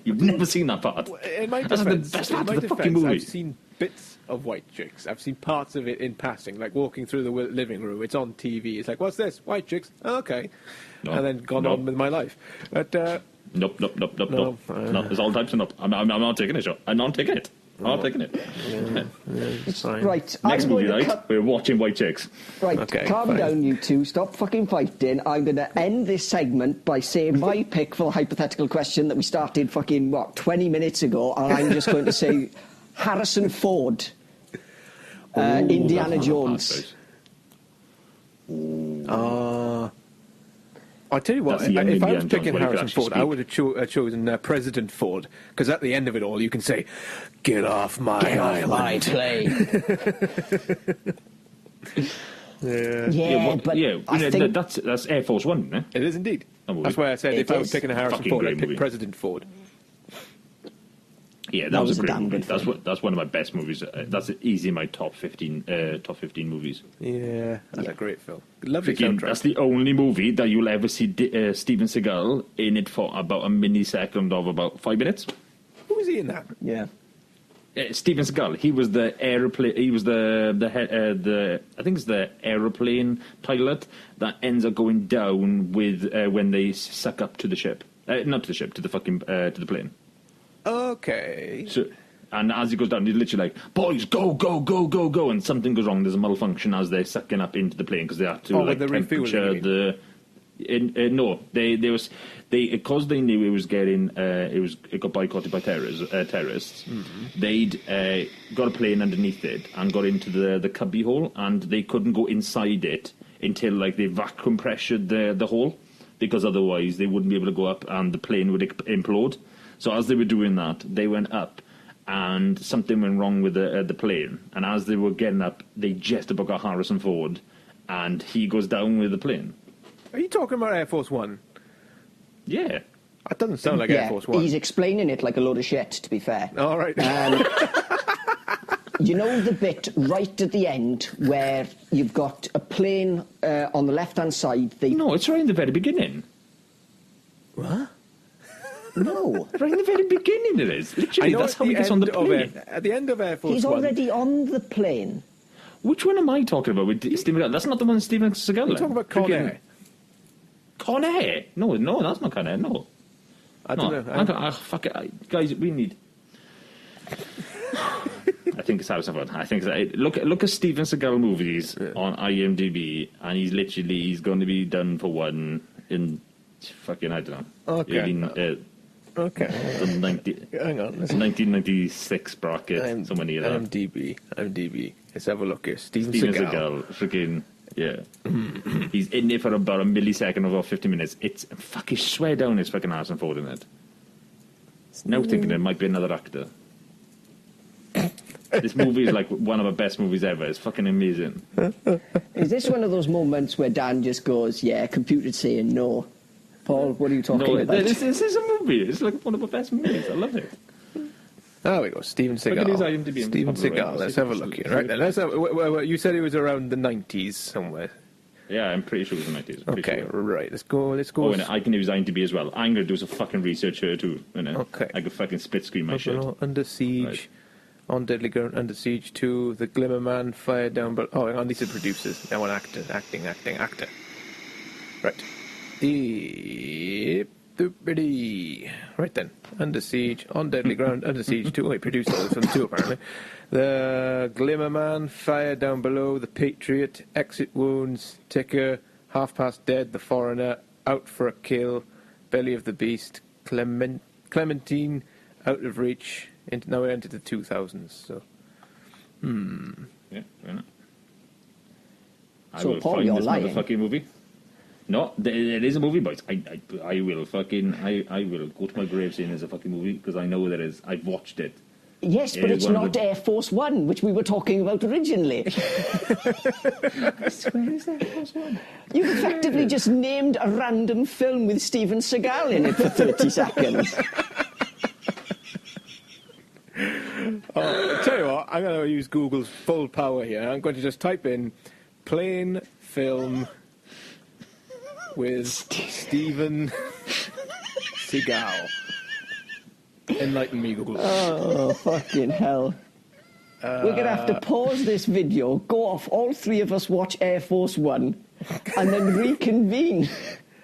You've never seen that part. In my That's defense, the best part of the fucking movie. I've seen bits of White Chicks. I've seen parts of it in passing, like walking through the living room. It's on TV. It's like, what's this? White Chicks? Oh, okay. And then gone on with my life. But Nope. There's all types of nope. I'm not taking it, Shaun. I'm not taking it. I'm not taking it. it's fine. Right. Next I'm movie going to night, we're watching White Chicks. Right, Okay, calm fine. down, you two. Stop fucking fighting. I'm going to end this segment by saying my pick for the hypothetical question that we started 20 minutes ago, and I'm just going to say Harrison Ford, Indiana Jones. I'll tell you what, That's the young if I Indiana was picking Jones way to Harrison actually Ford, I would have chosen President Ford, because at the end of it all, you can say, "Get off my island." My plane. I think that's Air Force One, isn't it? It is indeed. movie. That's why I said if I was picking a Harrison Fucking Ford, great I'd pick movie. President Ford. Yeah, that was a great damn movie. good That's one of my best movies. That's easy in my top 15 movies. Yeah, that's a great film. Lovely Again, soundtrack. that's the only movie that you'll ever see Steven Seagal in it for about a millisecond of about 5 minutes. Who was he in that? Yeah. Steven Seagal. He was the aeroplane. He was the I think it's the aeroplane pilot that ends up going down with when they suck up to the ship. Not to the ship, to the fucking to the plane. Okay. So, and as he goes down, he's literally like, "Boys, go, go, go, go, go!" And something goes wrong. There's a malfunction as they're sucking up into the plane because they have to like the refueling, temperature no, they because they knew it was getting it got boycotted by terrorists. Mm-hmm. They'd got a plane underneath it and got into the cubby hole, and they couldn't go inside it until like they vacuum pressured the hole, because otherwise they wouldn't be able to go up and the plane would implode. So as they were doing that, they went up, and something went wrong with the plane. And as they were getting up, they just about got Harrison Ford, and he goes down with the plane. Are you talking about Air Force One? Yeah. That doesn't sound like Air Force One. He's explaining it like a load of shit, to be fair. All right. You know the bit right at the end where you've got a plane on the left-hand side? No, it's right in the very beginning. What? No. Right in the very beginning it is. Literally, that's how he gets on the plane. At the end of Air Force He's One. already on the plane. Which one am I talking about with Steven Seagal? That's not the one Steven Seagal. You're talking about Con Air. Con Air? No, that's not Con Air, no. I don't know. Fuck it. Guys, we need... I think it's Harrison Ford. I think it's, look at Steven Seagal movies on IMDb, and he's going to be done for one in fucking, I don't know. Okay. Okay. Hang on. It's 1996 bracket. Somewhere near that. IMDb. Let's have a look here. Steven Seagal. Freaking, yeah. He's in there for about a millisecond of about 50 minutes. It's fucking swear down his fucking Harrison Ford in it. Now thinking it might be another actor. This movie is like one of the best movies ever. It's fucking amazing. Is this one of those moments where Dan just goes, yeah, computer's saying no? Paul, what are you talking about? This is a movie. It's like one of the best movies. I love it. There we go, Steven Seagal. Look at his IMDb. Steven Seagal. Let's have a look here. Right then, you said it was around the 90s somewhere. Yeah, I'm pretty sure it was the 90s. Okay, sure. right. Let's go. Oh, and I can use IMDb as well. I'm going to do some fucking research here too. Okay. I can fucking split screen my shit. Under Siege. Right. On Deadly Ground, Under Siege 2, The Glimmer Man, Fire Down... Oh, hang on, these are producers. Now one actor. Right. Right then. Under Siege, On Deadly Ground, Under Siege 2. He produced all this from 2, apparently. The Glimmer Man, Fire Down Below, The Patriot, Exit Wounds, Ticker, Half Past Dead, The Foreigner, Out for a Kill, Belly of the Beast, Clementine, Out of Reach... Now we're into the 2000s, so... Yeah, fair enough. So, Paul, you're lying. Fucking movie. No, it is a movie, boys. I will fucking... I will go to my grave saying it's a fucking movie, because I know there is. I've watched it. Yes, but it's not Air Force One, which we were talking about originally. I swear it's Air Force One. You effectively just named a random film with Steven Seagal in it for 30 seconds. I'll tell you what, I'm going to use Google's full power here. I'm going to just type in plain film with Steven Seagal. Enlighten me, Google. Oh, fucking hell. We're going to have to pause this video, go off, all three of us watch Air Force One, and then reconvene.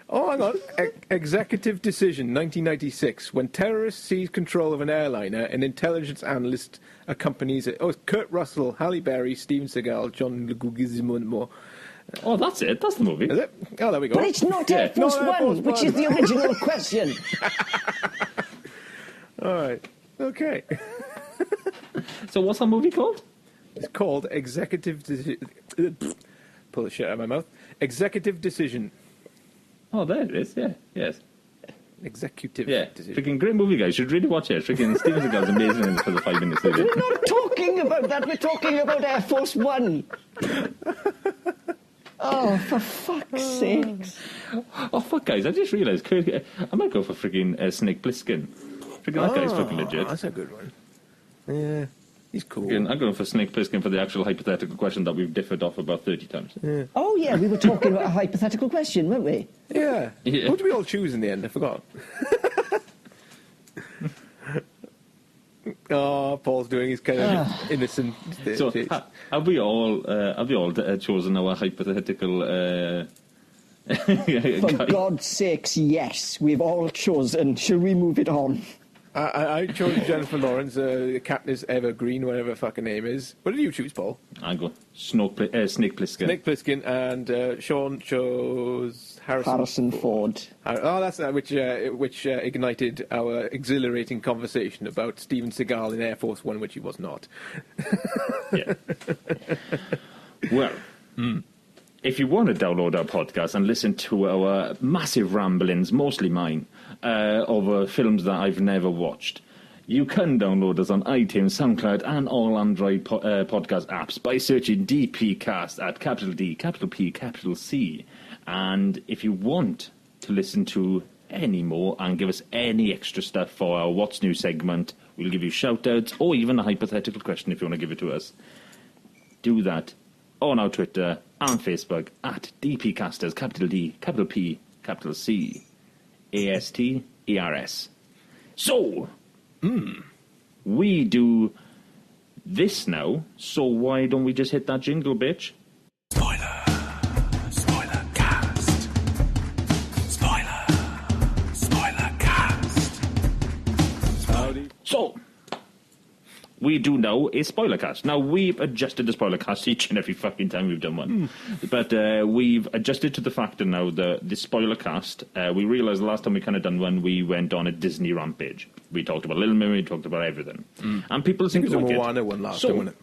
Oh, hang on. Executive decision, 1996. When terrorists seize control of an airliner, an intelligence analyst accompanies it. Oh, it's Kurt Russell, Halle Berry, Steven Seagal, John Leguizamo. Oh, that's it. That's the movie. Is it? Oh, there we go. But it's not Air Force One, which is the original question. All right. Okay. So what's that movie called? It's called Executive Decision. Pull the shit out of my mouth. Executive Decision. Oh, there it is, yeah, yes. Executive Decision. Freaking great movie, guys. You should really watch it. Freaking Steven Seagal's amazing for the 5 minutes. We're not talking about that. We're talking about Air Force One. Oh, for fuck's sakes. Oh, fuck, guys. I just realised I might go for freaking Snake Plissken. Freaking that guy's fucking legit. That's a good one. Yeah. He's cool. Again, I'm going for Snake Plissken for the actual hypothetical question that we've differed off about 30 times. Yeah. Oh, yeah, we were talking about a hypothetical question, weren't we? Yeah. What did we all choose in the end? I forgot. Oh, Paul's doing his kind of innocent... So, have we all chosen our hypothetical... For God's sakes, yes, we've all chosen. Shall we move it on? I chose Jennifer Lawrence, Katniss Evergreen, whatever her fucking name is. What did you choose, Paul? I go Snake Plissken. Snake Plissken, and Shaun chose Harrison Ford. Oh, that's which ignited our exhilarating conversation about Steven Seagal in Air Force One, which he was not. Yeah. Well, if you want to download our podcast and listen to our massive ramblings, mostly mine, over films that I've never watched, you can download us on iTunes, SoundCloud, and all Android podcast apps by searching DPCast at capital D, capital P, capital C. And if you want to listen to any more and give us any extra stuff for our What's New segment, we'll give you shout-outs or even a hypothetical question if you want to give it to us. Do that on our Twitter and Facebook at DPCasters, capital D, capital P, capital C, ASTERS. So, we do this now, so why don't we just hit that jingle, bitch? Spoiler cast. Spoiler cast. Howdy. So, we do now a spoiler cast. Now, we've adjusted the spoiler cast each and every fucking time we've done one. But we've adjusted to the fact that now the spoiler cast, we realised the last time we kind of done one, we went on a Disney rampage. We talked about Little Mermaid, we talked about everything. And people seem to like it. Moana one last time, wasn't it?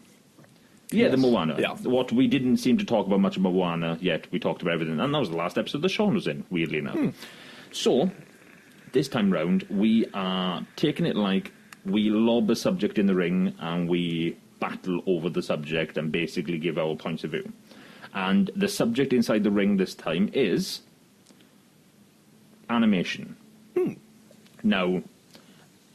Yeah, the Moana. Yeah. What we didn't seem to talk about much about Moana yet. We talked about everything. And that was the last episode that Shaun was in, weirdly enough. So, this time round, we are taking it like we lob a subject in the ring and we battle over the subject and basically give our points of view. And the subject inside the ring this time is animation. Now,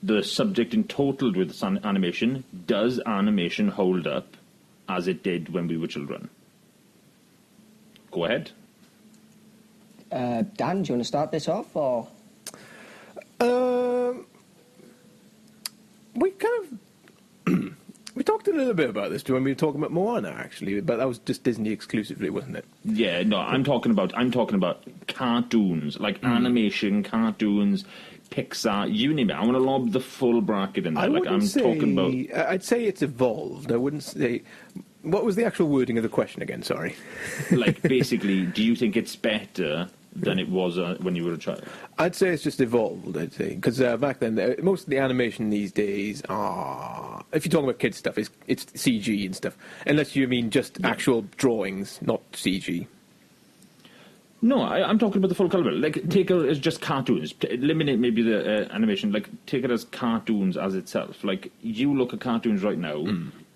the subject in total with animation, does animation hold up as it did when we were children? Go ahead. Dan, do you want to start this off, or...? We kind of we talked a little bit about this when we were talking about Moana, actually, but that was just Disney exclusively, wasn't it? Yeah, no, I'm talking about cartoons, like animation, cartoons, Pixar, you name it. I want to lob the full bracket in there. I'd say it's evolved. I wouldn't say. What was the actual wording of the question again? Sorry. Like, basically, do you think it's better than it was when you were a child? I'd say it's just evolved, I'd say. Because back then, most of the animation these days are... If you're talking about kids' stuff, it's CG and stuff. Unless you mean just actual drawings, not CG. No, I'm talking about the full colour. Like, take it as just cartoons. Eliminate maybe the animation. Like, take it as cartoons as itself. Like, you look at cartoons right now...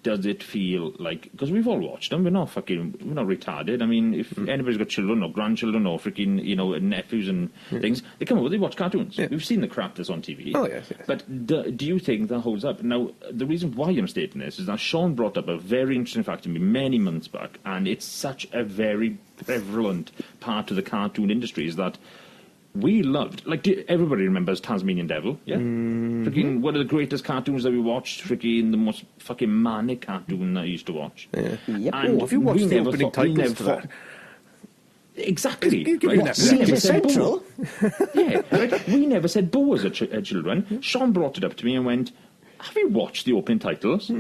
Does it feel like... Because we've all watched them. We're not retarded. I mean, if anybody's got children or grandchildren or freaking, nephews and things, they come over, they watch cartoons. Yeah. We've seen the crap that's on TV. Oh, yes. But do you think that holds up? Now, the reason why I'm stating this is that Shaun brought up a very interesting fact to me many months back, and it's such a very prevalent part of the cartoon industry, is that we loved, like, everybody remembers Tasmanian Devil, yeah? Freaking one of the greatest cartoons that we watched, freaking the most fucking manic cartoon that I used to watch. Yeah. Yep. And have you watched the opening titles for that? Exactly. Caesar Central? Yeah, right? We never said boo as children. Shaun brought it up to me and went, have you watched the opening titles?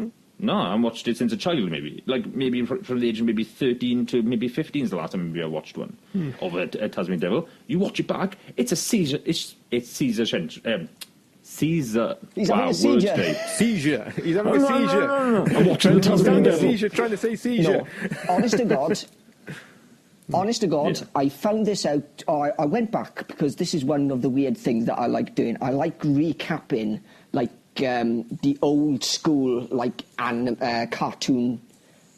No, I watched it since a child, maybe. Like, maybe from the age of maybe 13 to maybe 15 is the last time maybe I watched one of a Tasmanian Devil. You watch it back, it's a Caesar... It's Caesar... Caesar... He's having a seizure. Seizure. He's having a seizure. No. I'm watching the Tasmanian Devil. Seizure, trying to say seizure. No, honest to God, Yeah. I found this out, or I went back, because this is one of the weird things that I like doing. I like recapping, like, the old school, like, cartoon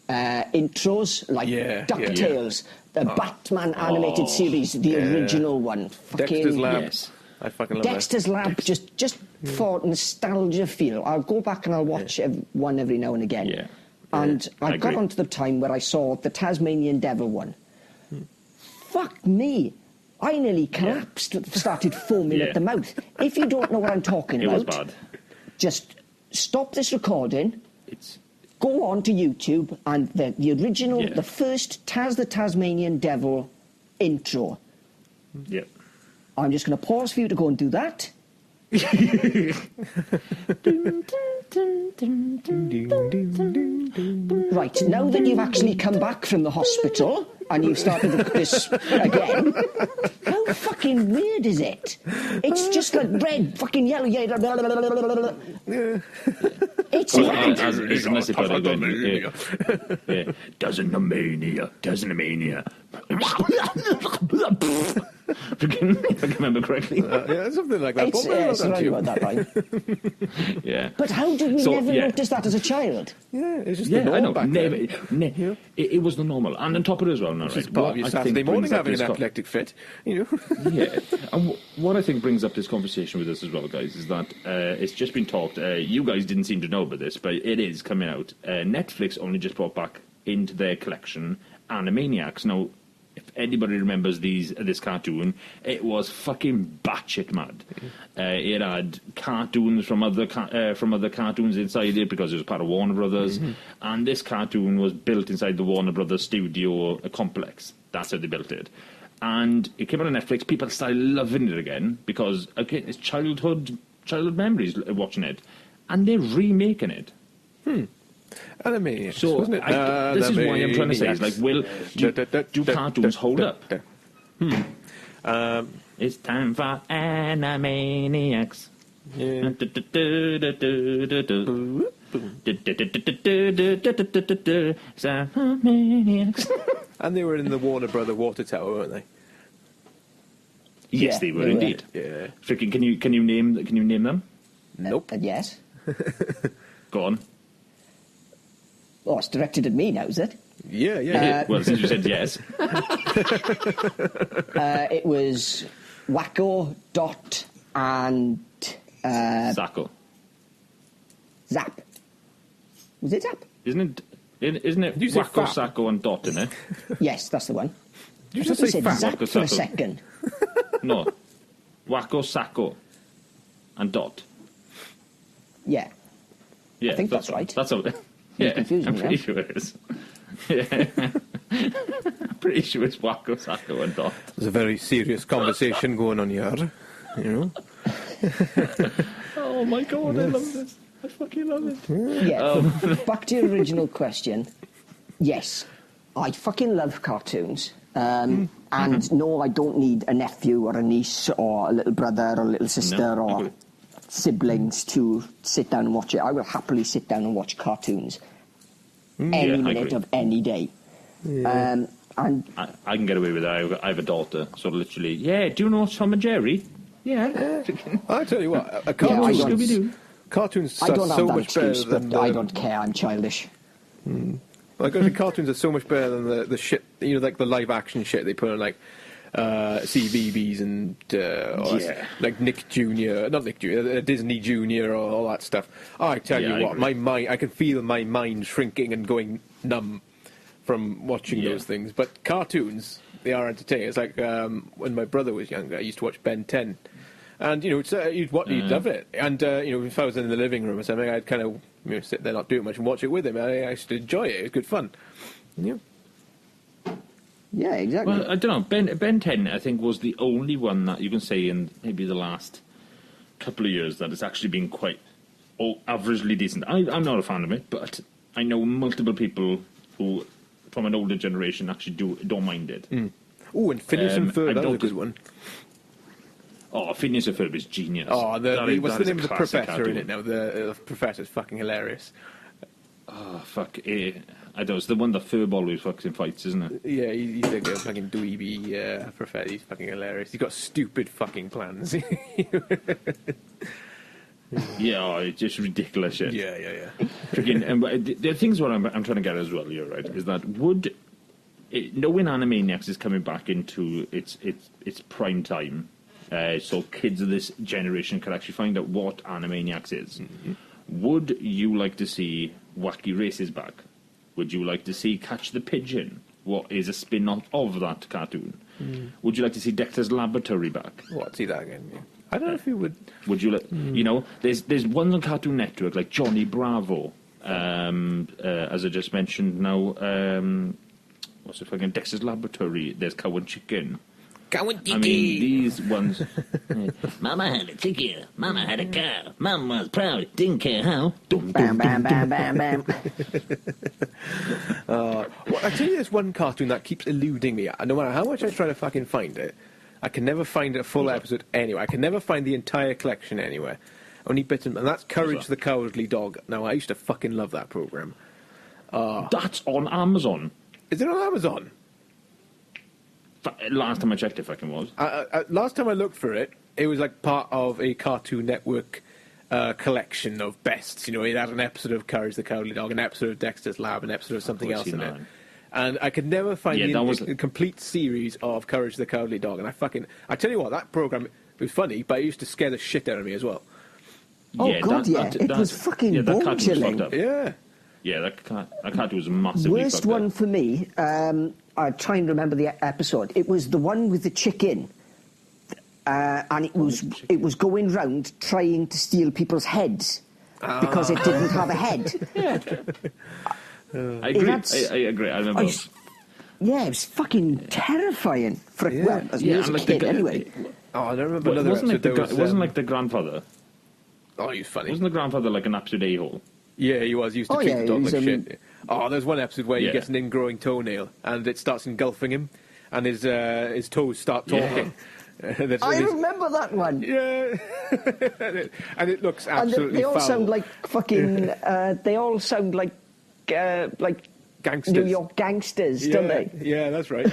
intros, like DuckTales, the Batman animated series, the original one. Dexter's Lab. Yes. I fucking love Dexter's Lab, just for nostalgia feel. I'll go back and I'll watch one every now and again. Yeah. And I got agree. onto the time where I saw the Tasmanian Devil one. Fuck me. I nearly collapsed, started foaming at the mouth. If you don't know what I'm talking about... It was bad. Just stop this recording, go on to YouTube, and the original, the first the Tasmanian Devil intro. Yep. I'm just going to pause for you to go and do that. Right, now that you've actually come back from the hospital and you've started this again, how fucking weird is it? It's just like red, fucking yellow, It's mad. Unless if I don't Doesn't a mania. If I can remember correctly. Yeah, something like that. It's right about that, right? Yeah. But how did we never notice that as a child? Yeah, it's just the norm I know. back then. It was the normal. And on top of it as well, no, right? It's part of your Saturday morning having an athletic fit, Yeah. And what I think brings up this conversation with us as well, guys, is that it's just been talked. You guys didn't seem to know about this, but it is coming out. Netflix only just brought back into their collection Animaniacs. Now, if anybody remembers this cartoon, it was fucking batshit mad. It had cartoons from other cartoons inside it because it was part of Warner Brothers, and this cartoon was built inside the Warner Brothers studio complex. That's how they built it. And it came out on Netflix. People started loving it again because, again, it's childhood memories watching it, and they're remaking it. Animaniacs, So wasn't it? this is why I'm trying to say is like, do cartoons hold up? It's time for Animaniacs. Yeah. Animaniacs. And they were in the Warner Brother water tower, weren't they? Yes, Yeah, they were they were. indeed. Yeah. Freaking, can you name them? Nope. Yes. Go on. Oh, it's directed at me now, is it? Yeah. Well, since you said yes. It was Wacko, Dot, and Sacco. Zap. Was it Zap? Isn't it you say Wacko, fat? Sacco and Dot in it? Yes, that's the one. You I just thought you say said fat. Zap Wacko, for a Sacco. second. No. Wacko, Sacco and Dot. Yeah. Yeah, I think that's right. That's all. Yeah, confused I'm me pretty now. sure it is. Yeah. I'm pretty sure it's Wacko, Sacco and Dot. There's a very serious conversation going on here, you know. Oh my god, I love this. I fucking love it. Yeah. Back to your original question. Yes, I fucking love cartoons. And no, I don't need a nephew or a niece or a little brother or a little sister No, I or agree. siblings to sit down and watch it. I will happily sit down and watch cartoons any Yeah, I minute agree. of any day. And I can get away with that. I have a daughter, so literally, yeah, do you know Tom and Jerry? Yeah. I tell you what, a I cartoon, don't- Scooby-Doo. cartoons I are don't have so that much better excuse, than but I don't care. I'm childish. Like, the cartoons are so much better than the shit, you know, like the live action shit they put on, like CBeebies and Yeah. like Nick Jr., not Nick Jr., Disney Jr. or all that stuff. I tell Yeah, you I what, agree. my mind, I can feel my mind shrinking and going numb from watching Yeah. those things. But cartoons, they are entertaining. It's like when my brother was younger, I used to watch Ben 10. And, you know, it's, you'd love it. And, you know, if I was in the living room or something, I'd kind of sit there not doing much and watch it with him. I used to enjoy it. It was good fun. Yeah. Yeah, exactly. Well, I don't know. Ben 10, I think, was the only one that you can say in maybe the last couple of years that has actually been quite averagely decent. I'm not a fan of it, but I know multiple people who, from an older generation, actually don't mind it. Oh, and Phineas and Ferb, I that was a don't good dis- one. Oh, Phineas and Ferb is genius. Oh, what's the name of the professor cartoon. in it now? The professor's fucking hilarious. Oh, fuck. I don't know. It's the one that Ferb always fucking fights, isn't it? Yeah, he's like a fucking dweeby professor. He's fucking hilarious. He's got stupid fucking plans. Yeah, oh, it's just ridiculous shit. yeah. Freaking, and the things what I'm trying to get as well here, right, is that knowing Animaniacs is coming back into its prime time, so kids of this generation can actually find out what Animaniacs is. Mm-hmm. Would you like to see Wacky Races back? Would you like to see Catch the Pigeon? What is a spin-off of that cartoon? Would you like to see Dexter's Laboratory back? What? See that again? Yeah. I don't know if you would. Would you like? You know, there's one on Cartoon Network like Johnny Bravo, as I just mentioned. Now, what's it fucking Dexter's Laboratory? There's Cow and Chicken. Cow and I mean, these ones. Mama had a chicken. Mama had a cow. Mama was proud. Didn't care how. Bam, bam, bam, bam, bam. Well, I tell you, there's one cartoon that keeps eluding me. No matter how much I try to fucking find it, I can never find a full episode anywhere. I can never find the entire collection anywhere. Only bits and that's Courage the Cowardly Dog. Now, I used to fucking love that program. That's on Amazon. Is it on Amazon? Last time I checked, it fucking was. Last time I looked for it, it was like part of a Cartoon Network collection of bests. You know, it had an episode of Courage the Cowardly Dog, an episode of Dexter's Lab, an episode of something else in it. And I could never find the complete series of Courage the Cowardly Dog. And I tell you what, that program was funny, but it used to scare the shit out of me as well. Oh, God, it was fucking bone-chilling. Yeah. Yeah, that cartoon was massively Worst fucked one up. for me, I try and remember the episode. It was the one with the chicken. And it was going round trying to steal people's heads because it didn't have a head. I agree. I remember. Yeah, it was fucking terrifying for as me as a kid anyway. Oh, I don't remember another it wasn't episode. it wasn't like the grandfather. Oh, he was funny. Wasn't the grandfather like an absolute a-hole? Yeah, he was. He used to treat the dog like shit. Oh, there's one episode where he gets an ingrowing toenail and it starts engulfing him, and his toes start talking. Yeah. I remember that one. Yeah. And it looks absolutely and they all foul. sound like fucking... they all sound like gangsters. New York gangsters, don't they? Yeah, that's right.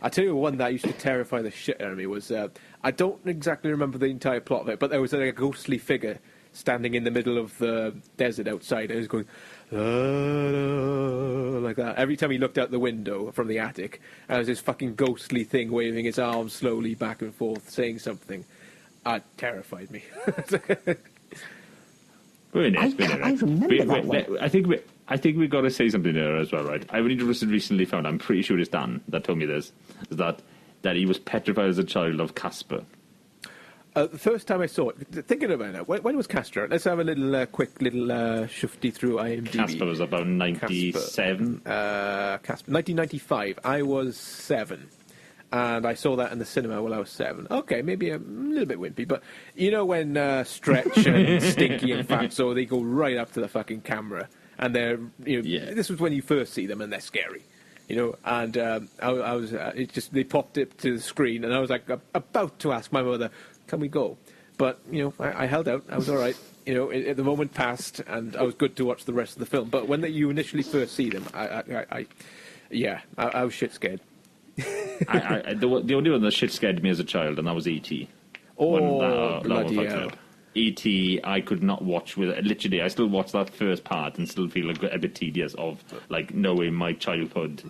I tell you one that used to terrify the shit out of me was... I don't exactly remember the entire plot of it, but there was like a ghostly figure standing in the middle of the desert outside, and he was going... like that. Every time he looked out the window from the attic, and there was this fucking ghostly thing waving its arms slowly back and forth, saying something. That terrified me. I remember that one. I think we got to say something there as well, right? I only just recently found, I'm pretty sure it's Dan that told me this, is that he was petrified as a child of Casper. The first time I saw it, thinking about it, when was Casper? Let's have a little quick little shifty through IMDb. Casper was about 97. Casper, 1995. I was 7. And I saw that in the cinema while I was 7. Okay, maybe a little bit wimpy, but you know when Stretch and Stinky and Fatso, they go right up to the fucking camera, and they're, this was when you first see them, and they're scary, and I was, they popped it to the screen, and I was like about to ask my mother, can we go? But, I held out, I was all right. The moment passed, and I was good to watch the rest of the film. But when you initially first see them, I was shit scared. The only one that shit scared me as a child, and that was E.T. Oh, bloody hell. E.T. I could not watch with it. Literally, I still watch that first part and still feel a bit tedious of, knowing my childhood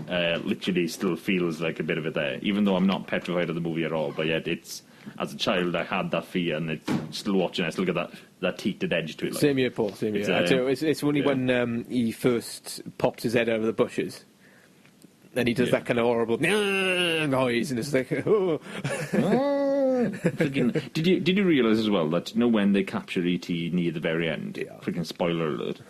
literally still feels like a bit of it there. Even though I'm not petrified of the movie at all, but yet it's, as a child, I had that fear, and it's still watching, I still get that heated edge to it. Same here, Paul, same here. It's only when he first pops his head out of the bushes. And he does that kind of horrible noise, and it's like, oh. Did you realise as well that when they capture E.T. near the very end? Yeah. Freaking spoiler alert.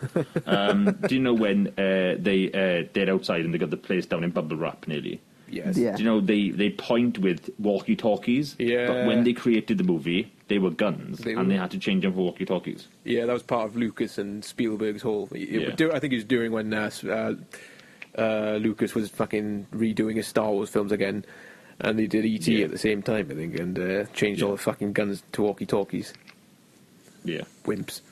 Do you know when they're outside and they got the place down in bubble wrap nearly? Yes. Yeah. Do you know they point with walkie-talkies? Yeah. But when they created the movie, they were guns, and they had to change them for walkie-talkies. Yeah, that was part of Lucas and Spielberg's whole... I think it was during when... Lucas was fucking redoing his Star Wars films again, and they did E.T. at the same time, I think, and changed all the fucking guns to walkie-talkies. Yeah. Wimps.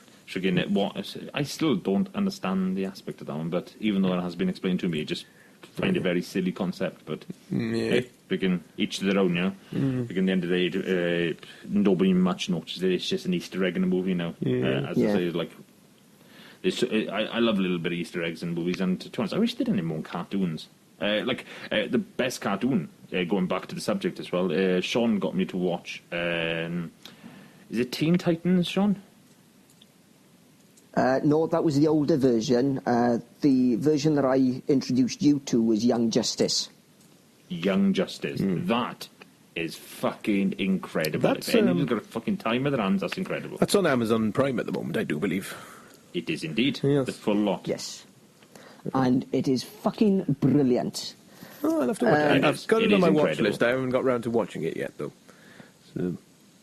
I still don't understand the aspect of that one, but even though it has been explained to me, I just find it a very silly concept, but hey, we can each to their own, At the end of the day, nobody much notices it. It's just an Easter egg in a movie now. I say, I love a little bit of Easter eggs in movies, and to be honest, I wish they did any more cartoons. The best cartoon, going back to the subject as well, Shaun got me to watch, is it Teen Titans, Shaun? No, that was the older version. The version that I introduced you to was Young Justice. Young Justice. That is fucking incredible. If anyone's got a fucking time with their hands, that's incredible. That's on Amazon Prime at the moment, I do believe. It is indeed. Yes. The full lot. Yes. And it is fucking brilliant. Oh, I'll have to watch it. I've got it on my watch list. I haven't got round to watching it yet, though. So.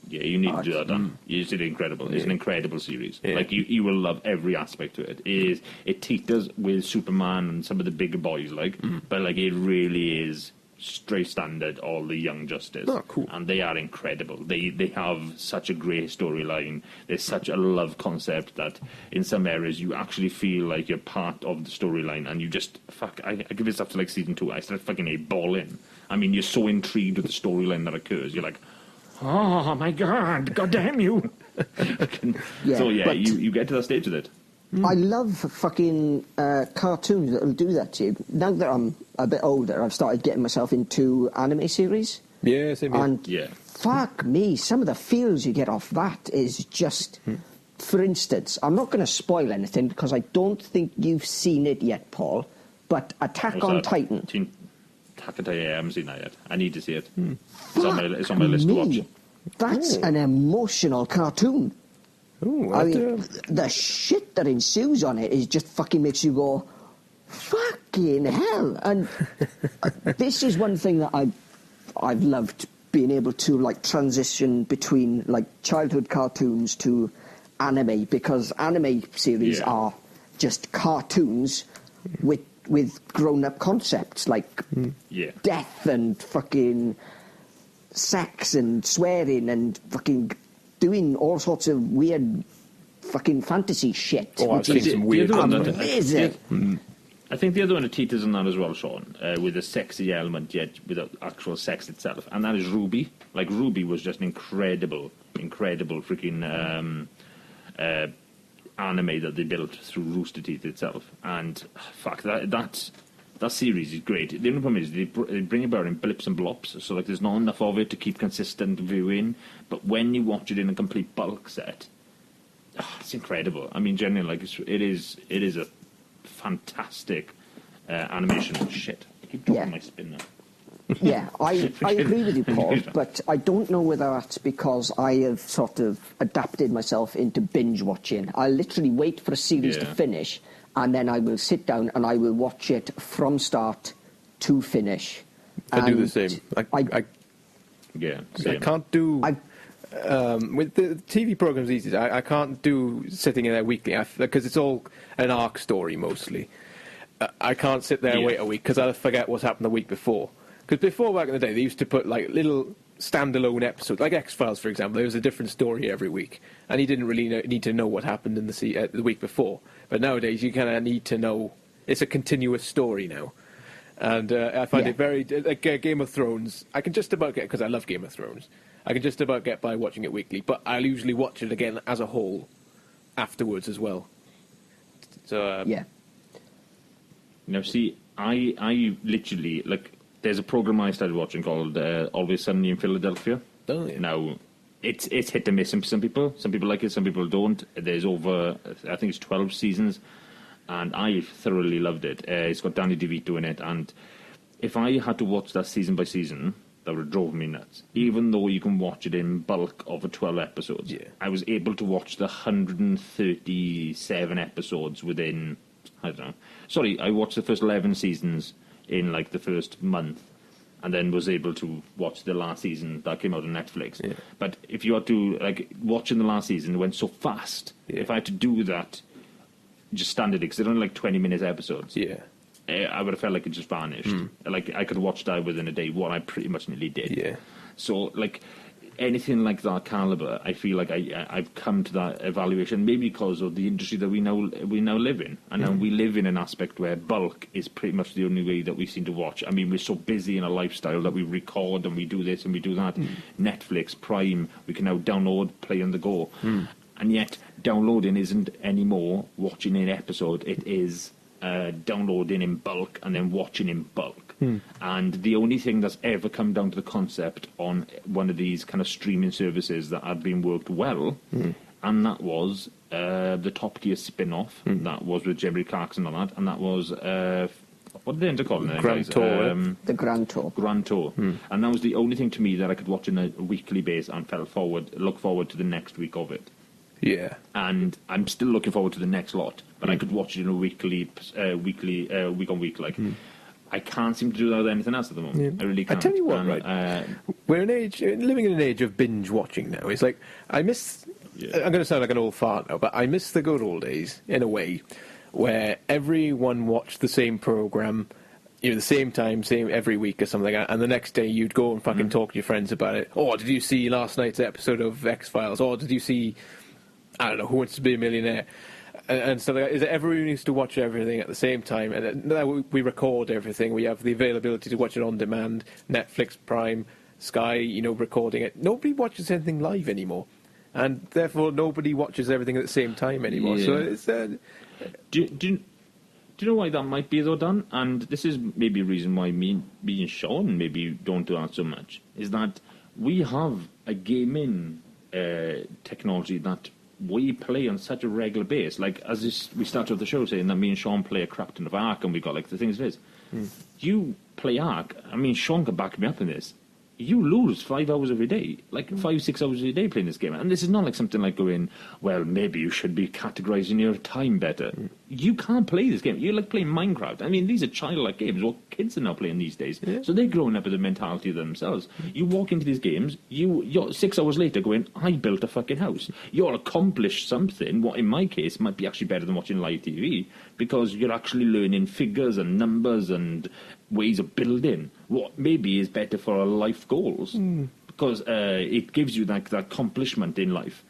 Yeah, you need to do that, Dan. It's incredible. It's an incredible series. Yeah. You will love every aspect to it. It teeters with Superman and some of the bigger boys, but it really is straight standard, all the Young Justice. Oh, cool. And they are incredible. They have such a great storyline. There's such a love concept that in some areas you actually feel like you're part of the storyline, and you just, I give this up to season 2, I started fucking balling. I mean, you're so intrigued with the storyline that occurs. You're like, oh my god damn you. You get to that stage with it. I love fucking cartoons that'll do that to you. Now that I'm a bit older, I've started getting myself into anime series. Yeah, same here. And fuck me, some of the feels you get off that is just... For instance, I'm not going to spoil anything because I don't think you've seen it yet, Paul, but Attack on Titan. Attack on Titan, I haven't seen that yet. I need to see it. It's on my list to watch. That's an emotional cartoon. Ooh, I mean, the shit that ensues on it is just fucking makes you go, fucking hell. And this is one thing that I've loved, being able to transition between childhood cartoons to anime, because anime series are just cartoons with grown-up concepts like death and fucking sex and swearing and fucking doing all sorts of weird fucking fantasy shit. Oh, I've seen some weird amazing. I think the other one that teeters on that as well, Shaun, with a sexy element, yet without actual sex itself, and that is Ruby. Like, Ruby was just an incredible freaking anime that they built through Rooster Teeth itself. And, fuck, that series is great. The only problem is they bring it about in blips and blops, so, like, there's not enough of it to keep consistent viewing, but when you watch it in a complete bulk set, it's incredible. I mean, genuinely, like, it is a fantastic animation. Shit, I keep dropping my spin now. Yeah, I agree with you, Paul, but I don't know whether that's because I have sort of adapted myself into binge watching. I literally wait for a series to finish, and then I will sit down and I will watch it from start to finish. I do the same. I can't do... with the TV programs easy. I can't do sitting in there weekly because it's all an arc story mostly. I can't sit there and wait a week because I'll forget what's happened the week before. Because before, back in the day, they used to put like little standalone episodes, like X-Files, for example. There was a different story every week, and you didn't really need to know what happened in the week before. But nowadays, you kind of need to know. It's a continuous story now. And I find it very... Like Game of Thrones, I can just about get... Because I love Game of Thrones. I can just about get by watching it weekly, but I'll usually watch it again as a whole afterwards as well. So Now, see, I literally, like, there's a program I started watching called Always Sunny in Philadelphia. Oh, yeah. Now, it's hit and miss for some people. Some people like it, some people don't. There's over, I think it's 12 seasons, and I thoroughly loved it. It's got Danny DeVito in it, and if I had to watch that season by season, that would have drove me nuts. Even though you can watch it in bulk over 12 episodes. Yeah. I was able to watch the 137 episodes within, I don't know. Sorry, I watched the first 11 seasons in, like, the first month, and then was able to watch the last season that came out on Netflix. Yeah. But if you had to, like, watching the last season, it went so fast. Yeah. If I had to do that, just standard, because they're only, like, 20-minute episodes. Yeah. I would have felt like it just vanished. Like, I could watch that within a day, what I pretty much nearly did. Yeah. So, like, anything like that caliber, I feel like I've come to that evaluation, maybe because of the industry that we now live in. And now we live in an aspect where bulk is pretty much the only way that we seem to watch. I mean, we're so busy in a lifestyle that we record and we do this and we do that. Netflix, Prime, we can now download, play on the go. And yet, downloading isn't anymore watching an episode. It is... downloading in bulk and then watching in bulk. And the only thing that's ever come down to the concept on one of these kind of streaming services that had been worked well, and that was the Top Gear spin-off, that was with Jeremy Clarkson on that, and that was what did they end up calling it? Grand Tour. The Grand Tour. Grand Tour. And that was the only thing to me that I could watch on a weekly basis and look forward to the next week of it. Yeah. And I'm still looking forward to the next lot, but I could watch it in a week on week. Like, I can't seem to do that with anything else at the moment. Yeah. I really can't. I tell you what, right? We're living in an age of binge watching now. It's like, I miss... Yeah. I'm going to sound like an old fart now, but I miss the good old days, in a way, where everyone watched the same programme, the same time, same every week or something like that, and the next day you'd go and fucking talk to your friends about it. Oh, did you see last night's episode of X-Files? Or did you see... I don't know, Who Wants to Be a Millionaire? And so is it everyone used to watch everything at the same time? And now we record everything. We have the availability to watch it on demand, Netflix, Prime, Sky, recording it. Nobody watches anything live anymore. And therefore nobody watches everything at the same time anymore. Yeah. So it's... Do you know why that might be, though, Dan? And this is maybe a reason why me and Shaun maybe don't do that so much, is that we have a gaming technology that... we play on such a regular basis. Like, we started off the show saying that me and Shaun play a crap ton of Ark, and we got, like, the things it is. You play Ark. I mean, Shaun can back me up in this. you lose 5 hours of your day, like 5-6 hours of your day playing this game. And this is not like something like going, well, maybe you should be categorizing your time better. You can't play this game. You're like playing Minecraft. I mean, these are childlike games. What kids are now playing these days. Yeah. So they're growing up with the mentality of themselves. You walk into these games, you're 6 hours later going, I built a fucking house. You'll accomplish something, what in my case might be actually better than watching live TV, because you're actually learning figures and numbers and ways of building what maybe is better for our life goals, because it gives you that accomplishment in life.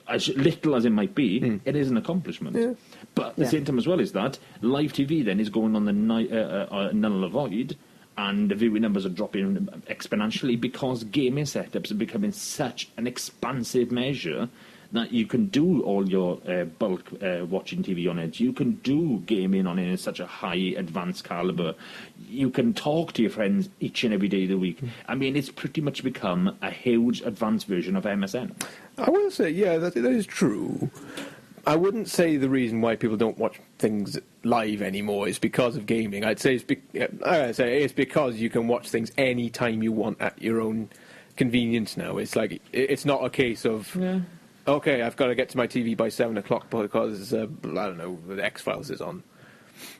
As little as it might be, it is an accomplishment. Yeah. But at the same time as well is that live TV then is going on the null void, and the viewing numbers are dropping exponentially because gaming setups are becoming such an expansive measure that you can do all your bulk watching TV on it. You can do gaming on it in such a high advanced caliber. You can talk to your friends each and every day of the week. I mean, it's pretty much become a huge advanced version of MSN. I will say, yeah, that is true. I wouldn't say the reason why people don't watch things live anymore is because of gaming. I'd say it's because you can watch things any time you want at your own convenience now. It's like, it's not a case of... Yeah. Okay, I've got to get to my TV by 7 o'clock because, I don't know, the X-Files is on.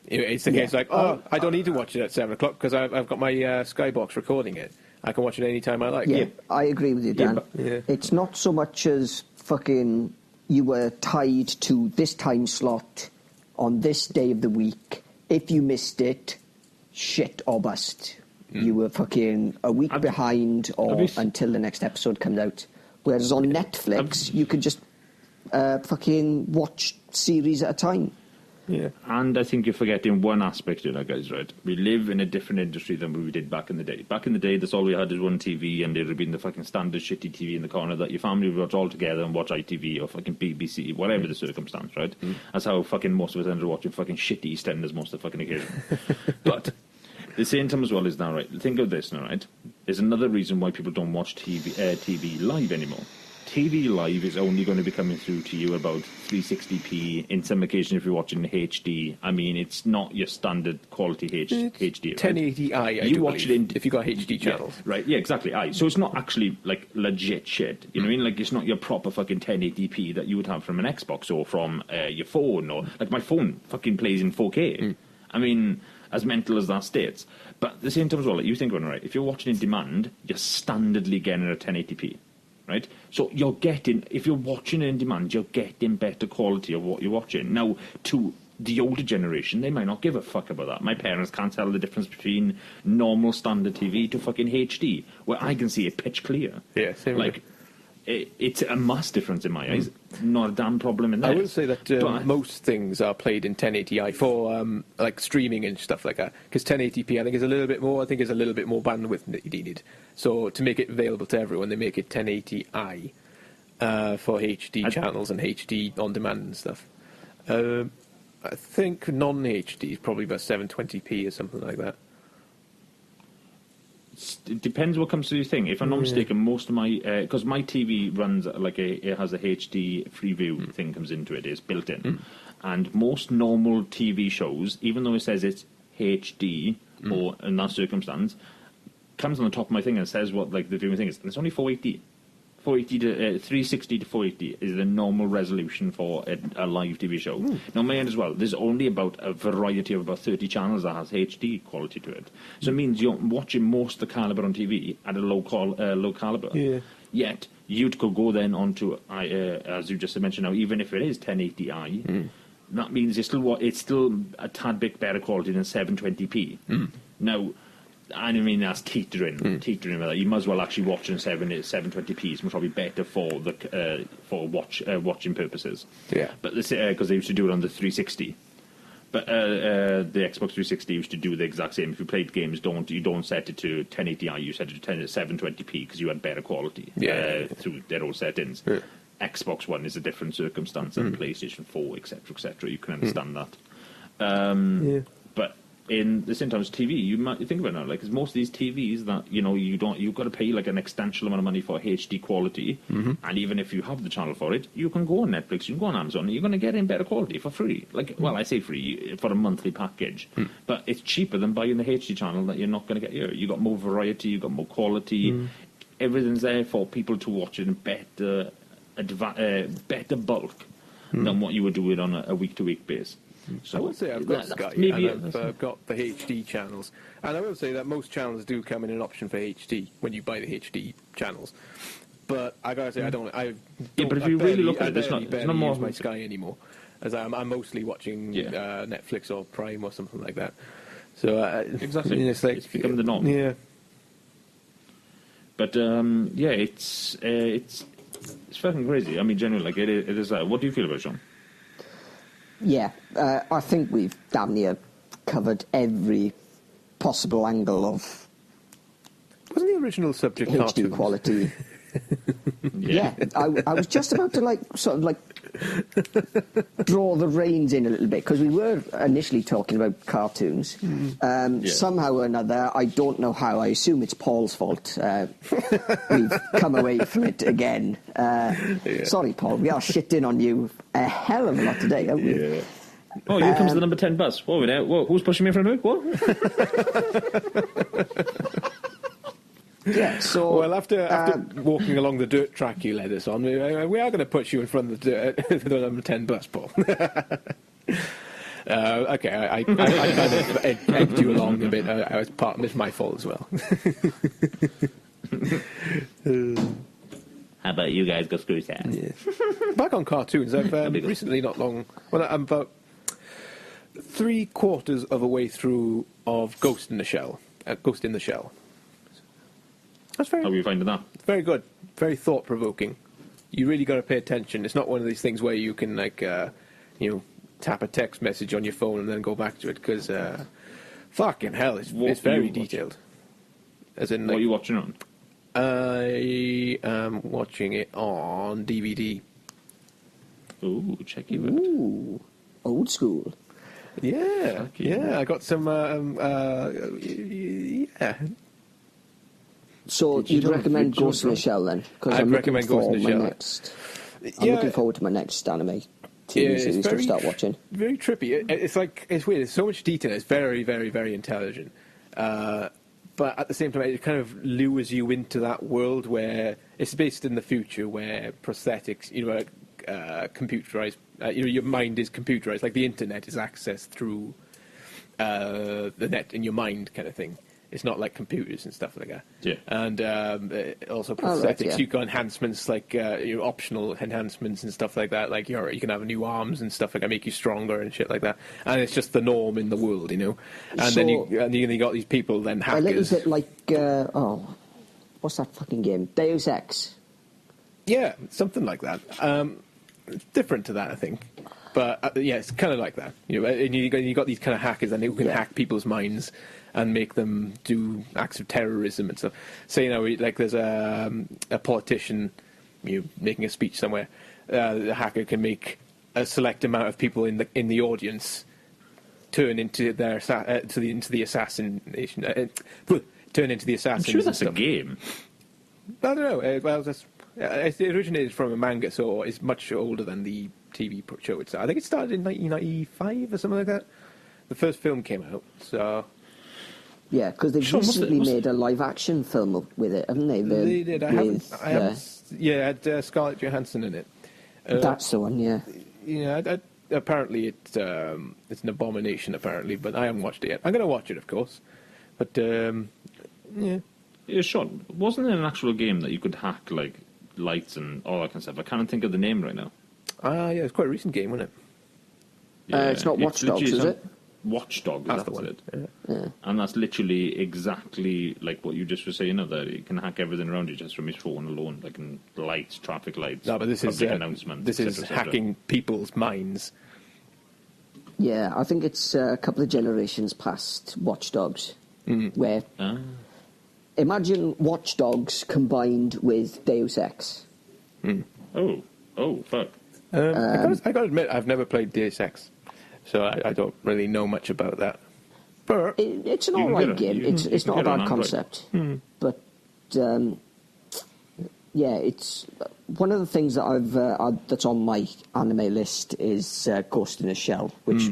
It's the case like, I don't need to watch it at 7 o'clock because I've got my Skybox recording it. I can watch it any time I like. Yeah, I agree with you, Dan. Yeah. It's not so much as fucking you were tied to this time slot on this day of the week. If you missed it, shit or bust. You were fucking a week behind or until the next episode comes out. Whereas on Netflix, you could just fucking watch series at a time. Yeah. And I think you're forgetting one aspect of that, guys, right? We live in a different industry than we did back in the day. Back in the day, that's all we had is one TV, and it would have been the fucking standard shitty TV in the corner that your family would watch all together and watch ITV or fucking BBC, whatever the circumstance, right? That's how fucking most of us ended up watching fucking shitty EastEnders most of the fucking occasion. But the same time as well is now, right? Think of this now, right? There's another reason why people don't watch TV live anymore. TV live is only going to be coming through to you about 360p. In some occasions, if you're watching HD, I mean, it's not your standard quality HD. 1080i, right? You watch it if you got HD channels. Yeah, right, yeah, exactly. So it's not actually, like, legit shit. You know what I mean? Like, it's not your proper fucking 1080p that you would have from an Xbox or from your phone. Or like, my phone fucking plays in 4K. I mean... as mental as that states. But at the same time as well, like you think about it, right, if you're watching in demand, you're standardly getting a 1080p, right? So you're getting, if you're watching in demand, you're getting better quality of what you're watching. Now, to the older generation, they might not give a fuck about that. My parents can't tell the difference between normal standard TV to fucking HD, where I can see it pitch clear. Yeah, same like, it's a mass difference in my eyes. Not a damn problem in there. I will say that most things are played in 1080i for like streaming and stuff like that. Because 1080p, I think, is a little bit more. I think is a little bit more bandwidth needed. So to make it available to everyone, they make it 1080i for HD channels and HD on demand and stuff. I think non-HD is probably about 720p or something like that. It depends what comes to your thing. If I'm not mistaken, most of my... because my TV runs like it has a HD Freeview thing comes into it. It's built in. And most normal TV shows, even though it says it's HD or in that circumstance, comes on the top of my thing and says what like the viewing thing is. And it's only 480. 480 to 360 to 480 is the normal resolution for a live TV show. Now, my end as well, there's only about a variety of about 30 channels that has HD quality to it. So it means you're watching most of the caliber on TV at a low caliber. Yeah. Yet, you could go then onto, as you just mentioned now, even if it is 1080i, that means it's still a tad bit better quality than 720p. Now, I mean, that's teetering with that. You might as well actually watch in 720p. It's probably better for the watching purposes. Yeah. But because they used to do it on the 360. But the Xbox 360 used to do the exact same. If you played games, you don't set it to 1080i. You set it to 720p because you had better quality through their own settings. Yeah. Xbox One is a different circumstance than PlayStation 4, etc., etc. You can understand that. But in the same time as TV, you might think about it now, like, 'cause most of these TVs that, you've got to pay like an extensional amount of money for HD quality, and even if you have the channel for it, you can go on Netflix, you can go on Amazon, you're going to get in better quality for free. Like, well, I say free for a monthly package, but it's cheaper than buying the HD channel that you're not going to get here. You got more variety, you got more quality, everything's there for people to watch it in better bulk than what you would do it on a week-to-week basis. So I would say I've got Sky, and I've got the HD channels. And I will say that most channels do come in an option for HD when you buy the HD channels. But I gotta say, I don't. But if you really look at it, I there's not more use my Sky anymore, as I'm mostly watching Netflix or Prime or something like that. So exactly, it's become the norm. Yeah. But it's fucking crazy. I mean, generally, like it is. What do you feel about it, Shaun? Yeah, I think we've damn near covered every possible angle of Wasn't the original subject HD cartoons? quality. Yeah, I was just about to draw the reins in a little bit, because we were initially talking about cartoons. Somehow or another, I don't know how, I assume it's Paul's fault, we've come away from it again. Sorry, Paul, we are shitting on you a hell of a lot today, haven't we? Oh, here comes the number 10 bus. Whoa, who's pushing me in front of me? What? Yeah, so... Well, after walking along the dirt track you led us on, we are going to put you in front of the number 10 bus, Paul. Okay, I kind of egged you along a bit. It's my fault as well. How about you guys go screw yourself? Yeah. Back on cartoons, I've recently, not long... Well, I'm about 3/4 of a way through of Ghost in the Shell. Ghost in the Shell. That's very... How are you finding that? Very good. Very thought-provoking. You really got to pay attention. It's not one of these things where you can, tap a text message on your phone and then go back to it, because, fucking hell, it's very detailed. As in, what are you watching on? I am watching it on DVD. Ooh, check it out. Ooh, old school. Yeah, yeah, I got some, yeah. So you'd recommend Ghost in the Shell then? Because I'd recommend Ghost in the Shell. I'm looking forward to my next anime TV series to start watching. Very trippy. It's weird. There's so much detail. It's very, very, very intelligent. But at the same time, it kind of lures you into that world where it's based in the future, where prosthetics, computerized. Your mind is computerized. Like the internet is accessed through the net in your mind, kind of thing. It's not like computers and stuff like that. Yeah. And also prosthetics. You've got enhancements like your optional enhancements and stuff like that. Like you can have new arms and stuff like that, make you stronger and shit like that. And it's just the norm in the world, And then you got these people, then hackers. A little bit like what's that fucking game? Deus Ex. Yeah, something like that. It's different to that, I think. But yeah, it's kind of like that. And you got these kind of hackers, and who can hack people's minds and make them do acts of terrorism and stuff. So like there's a politician, making a speech somewhere. The hacker can make a select amount of people in the audience turn into their into the assassination. Turn into the assassins. I'm sure that's and a stuff. game. I don't know. It originated from a manga, so it's much older than the TV show itself. I think it started in 1995 or something like that. The first film came out, so... Yeah, because they've recently made a live-action film with it, haven't they? They did. I haven't. Yeah, it had Scarlett Johansson in it. That's the one, yeah. Yeah, apparently it's an abomination, apparently, but I haven't watched it yet. I'm going to watch it, of course. But, yeah. Yeah, Shaun, wasn't there an actual game that you could hack, like, lights and all that kind of stuff? I can't think of the name right now. Yeah, it's quite a recent game, wasn't it? Yeah, it's not Watch Dogs, is it? Watch Dogs, that's the one. it. Yeah. And that's literally exactly like what you just were saying, that you can hack everything around you just from his phone alone, like in lights, traffic lights, no, but this public is announcements. This is hacking people's minds. Yeah, I think it's a couple of generations past Watch Dogs, where... Imagine Watch Dogs combined with Deus Ex. Oh, fuck. I got to admit, I've never played Deus Ex, so I don't really know much about that. It's an You can alright get it. game. You It's can not a get it on bad Android. concept. But, yeah, it's... One of the things that that's on my anime list is Ghost in a Shell, which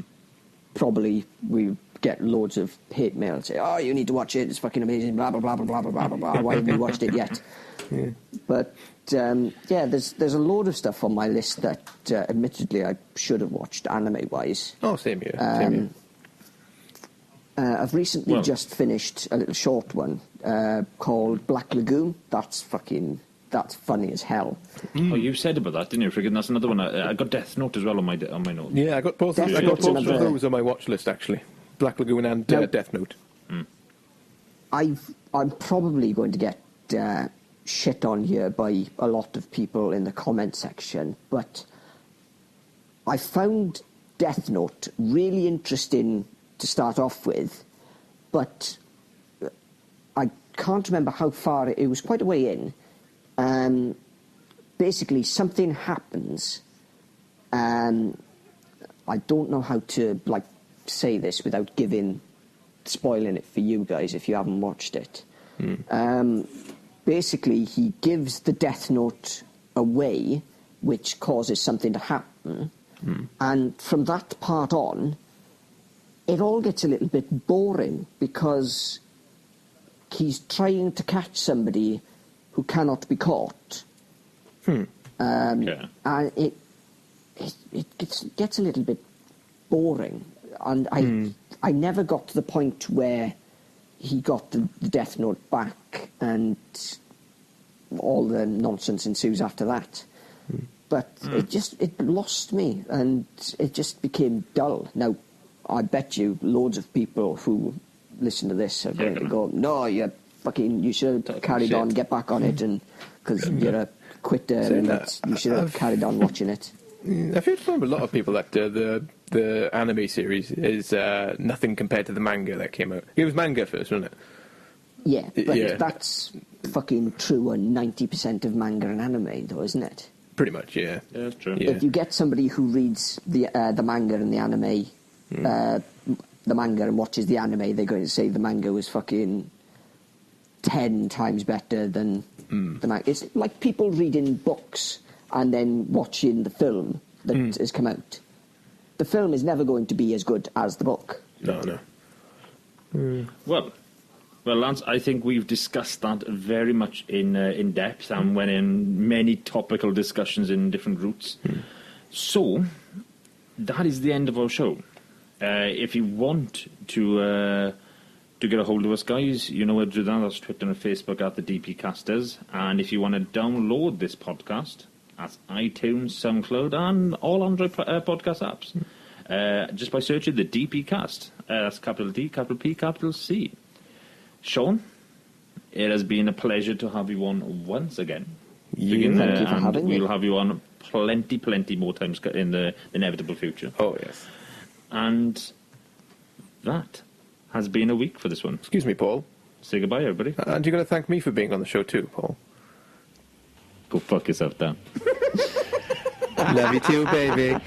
probably we get loads of hate mail. Say, oh, you need to watch it, it's fucking amazing, blah, blah, blah, blah, blah, blah, blah, blah. Why haven't you watched it yet? But, yeah, there's a load of stuff on my list that, admittedly, I should have watched anime-wise. Oh, same here. I've recently just finished a little short one called Black Lagoon. That's funny as hell. Oh, you said about that, didn't you? Friggin', that's another one. I got Death Note as well on my note. Yeah, I got both of those on my watch list, actually. Black Lagoon and Death Note. I'm probably going to get shit on here by a lot of people in the comment section, but I found Death Note really interesting to start off with, but I can't remember how far it was. Quite a way in. Basically, something happens. I don't know how to say this without spoiling it for you guys if you haven't watched it. Basically, he gives the Death Note away, which causes something to happen, and from that part on, it all gets a little bit boring because he's trying to catch somebody who cannot be caught. And it gets a little bit boring. And I never got to the point where he got the Death Note back and all the nonsense ensues after that. But it lost me and it just became dull. Now, I bet you loads of people who listen to this are going to go, no, you should have carried on, get back on it, and because you're a quitter and you should have carried on watching it. I've heard from a lot of people that the anime series is nothing compared to the manga that came out. It was manga first, wasn't it? Yeah, but that's fucking true on 90% of manga and anime, though, isn't it? Pretty much, yeah. Yeah, that's true. Yeah. If you get somebody who reads the manga and the anime, the manga and watches the anime, they're going to say the manga was fucking 10 times better than the manga. It's like people reading books and then watching the film that has come out. The film is never going to be as good as the book. No. Well, Lance, I think we've discussed that very much in depth and went in many topical discussions in different routes. So, that is the end of our show. If you want to get a hold of us, guys, you know where to do that. That's Twitter and Facebook at the DPCasters. And if you want to download this podcast, that's iTunes, SoundCloud, and all Android podcast apps. Just by searching the DPCast. That's capital D, capital P, capital C. Shaun, it has been a pleasure to have you on once again. Thank you for having me. We'll have you on plenty more times in the inevitable future. Oh, yes. And that has been a week for this one. Excuse me, Paul. Say goodbye, everybody. And you're going to thank me for being on the show too, Paul. Go fuck yourself, Dan. Love you too, baby.